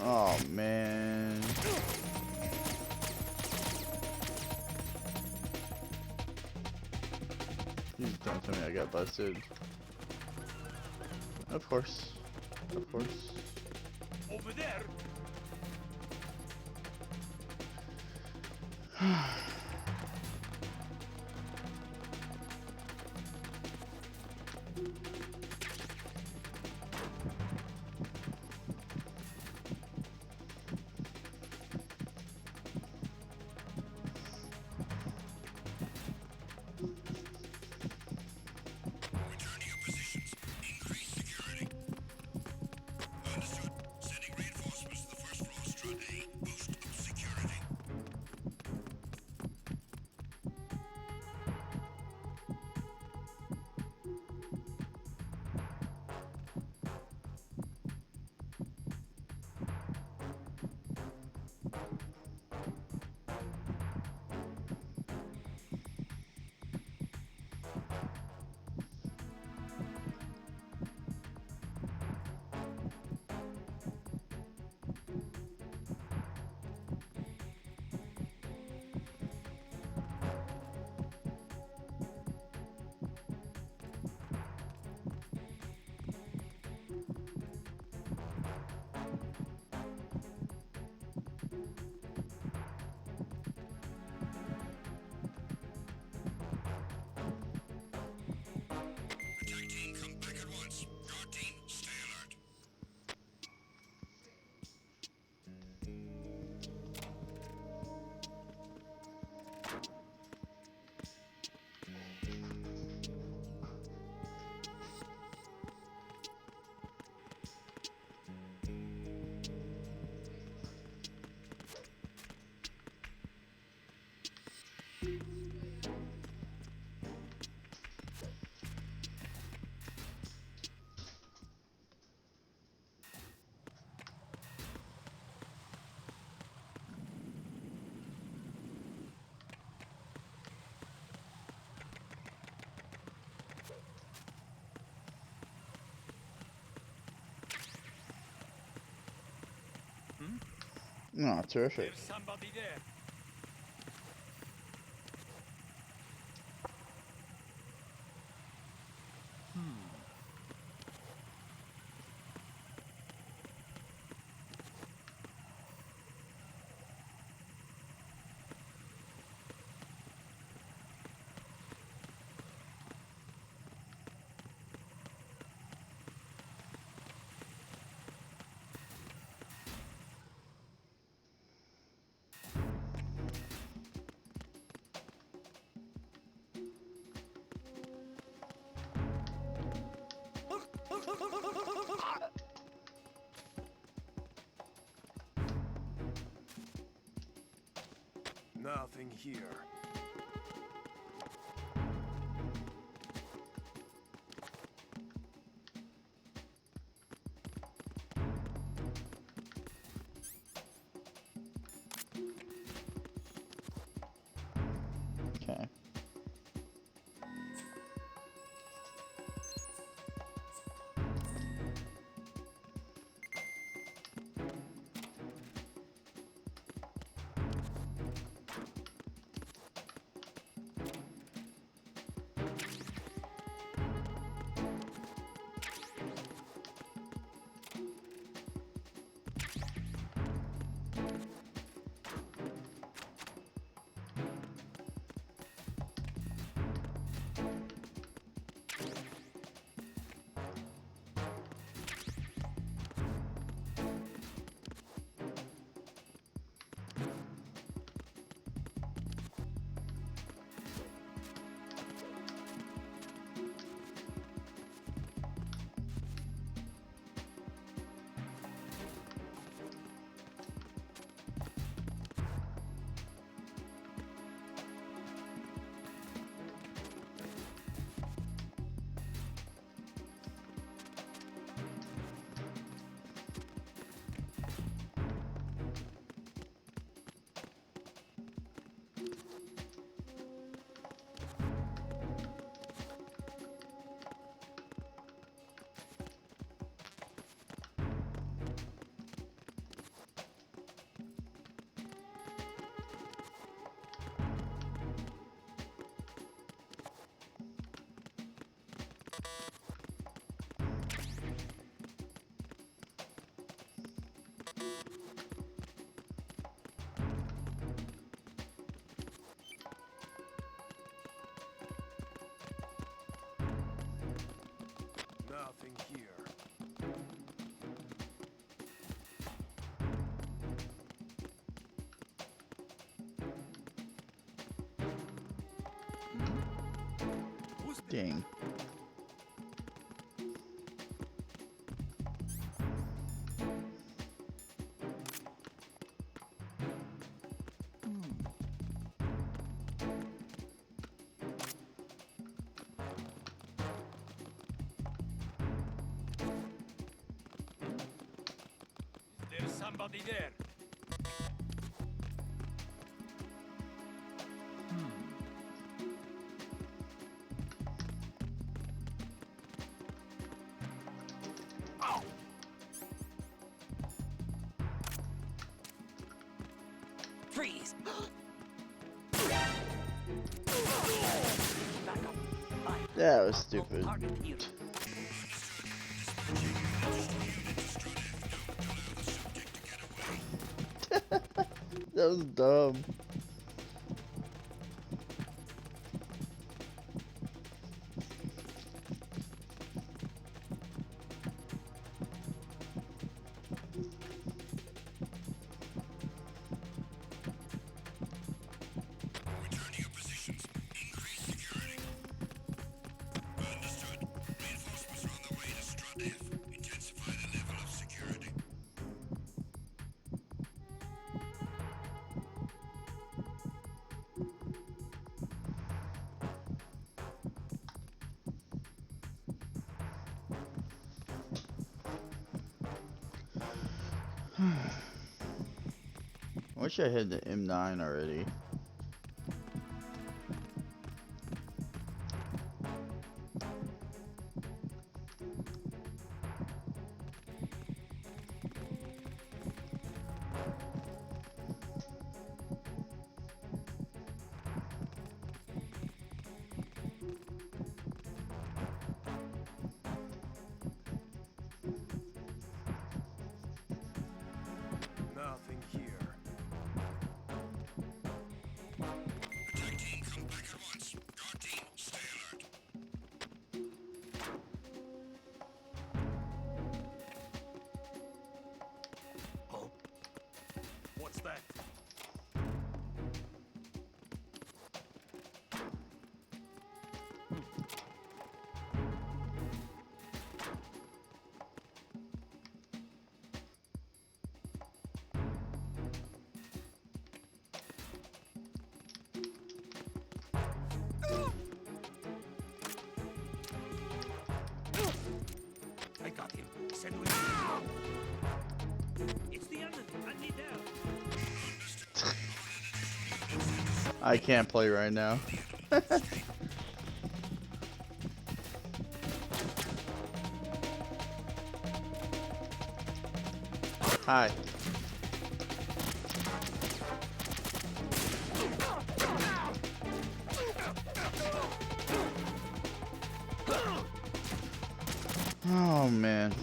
Oh man. Please don't tell me I got busted. Of course. Of course. Over there. Oh, terrific. There's somebody there. Nothing here. Okay. Dang. There's somebody there. Freeze! That was stupid. That was dumb. I wish I had the M9 already. Nothing here. What's that? I got him. Send him. It's the enemy. I need help. I can't play right now. Hi. Oh man.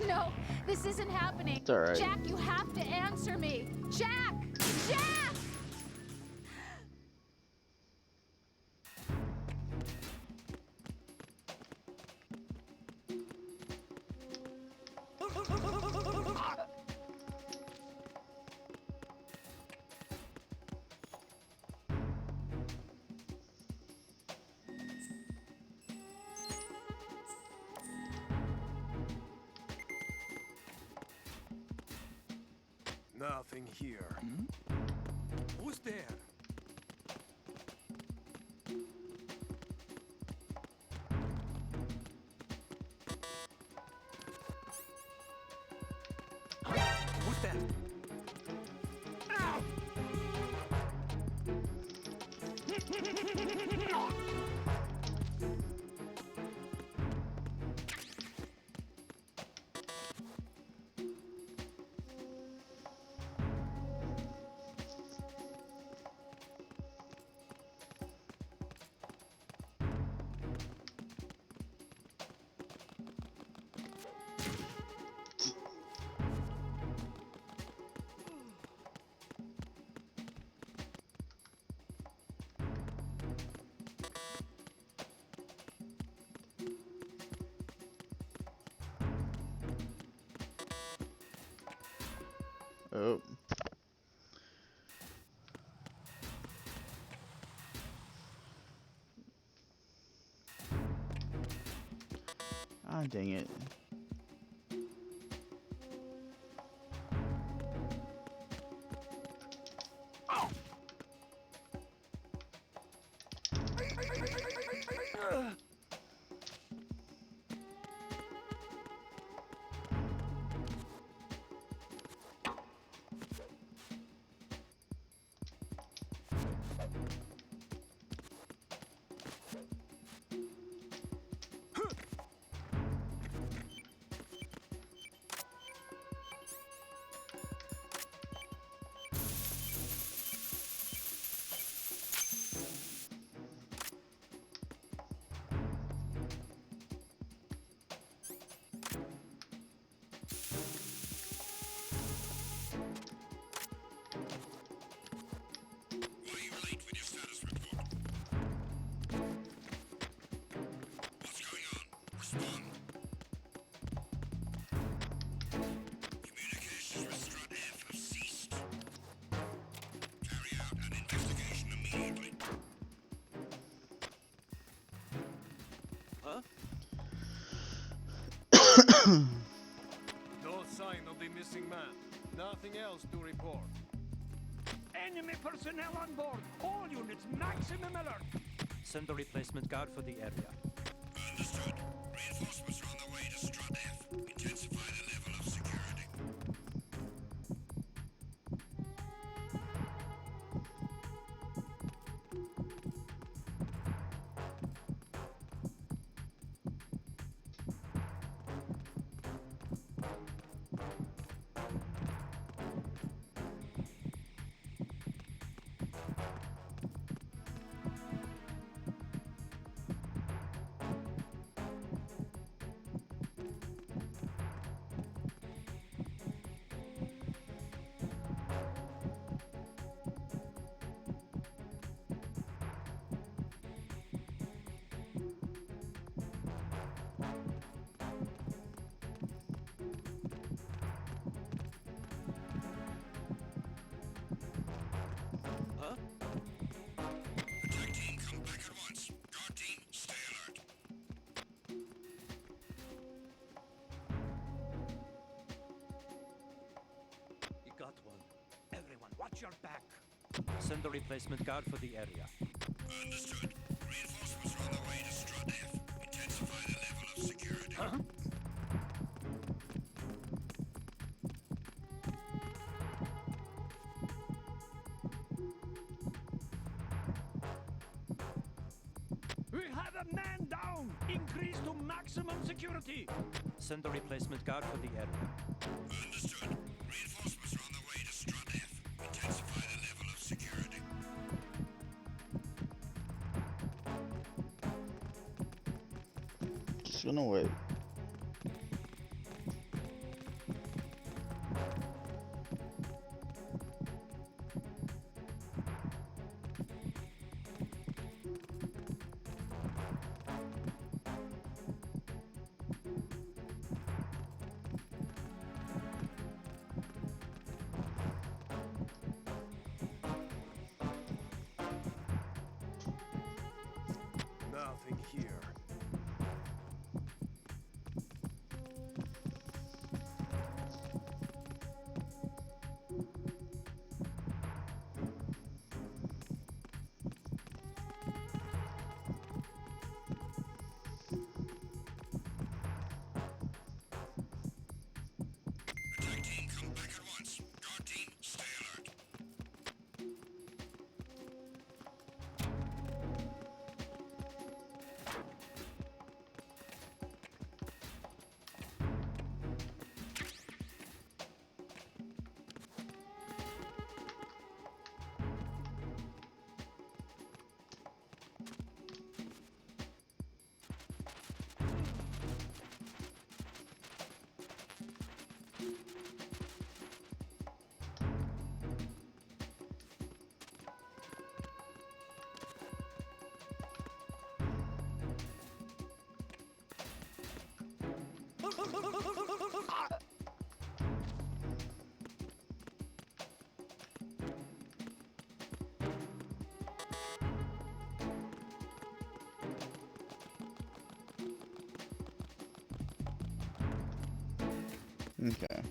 No, this isn't happening. It's alright. Jack, you have to answer me. Jack! Jack! Nothing here. Who's there? Who's there? Oh. Ah, dang it. No sign of the missing man. Nothing else to report. Enemy personnel on board. All units, maximum alert. Send a replacement guard for the area. Understood. Reinforcements are on the way to Strut F. Intensify the level of security. Attack team, come back at once. Guard team, stay alert. You got one. Everyone, watch your back. Send a replacement guard for the area. Understood. Reinforcements are on the way to Strut F. Intensify the level of security. Huh? We have a man down. Increase to maximum security. Send a replacement guard for the area. Understood. Reinforcements are on the way to Strut F. Intensify the level of security. Just gonna wait. Nothing here. Attack team, come back at once. Guard team, stay alert.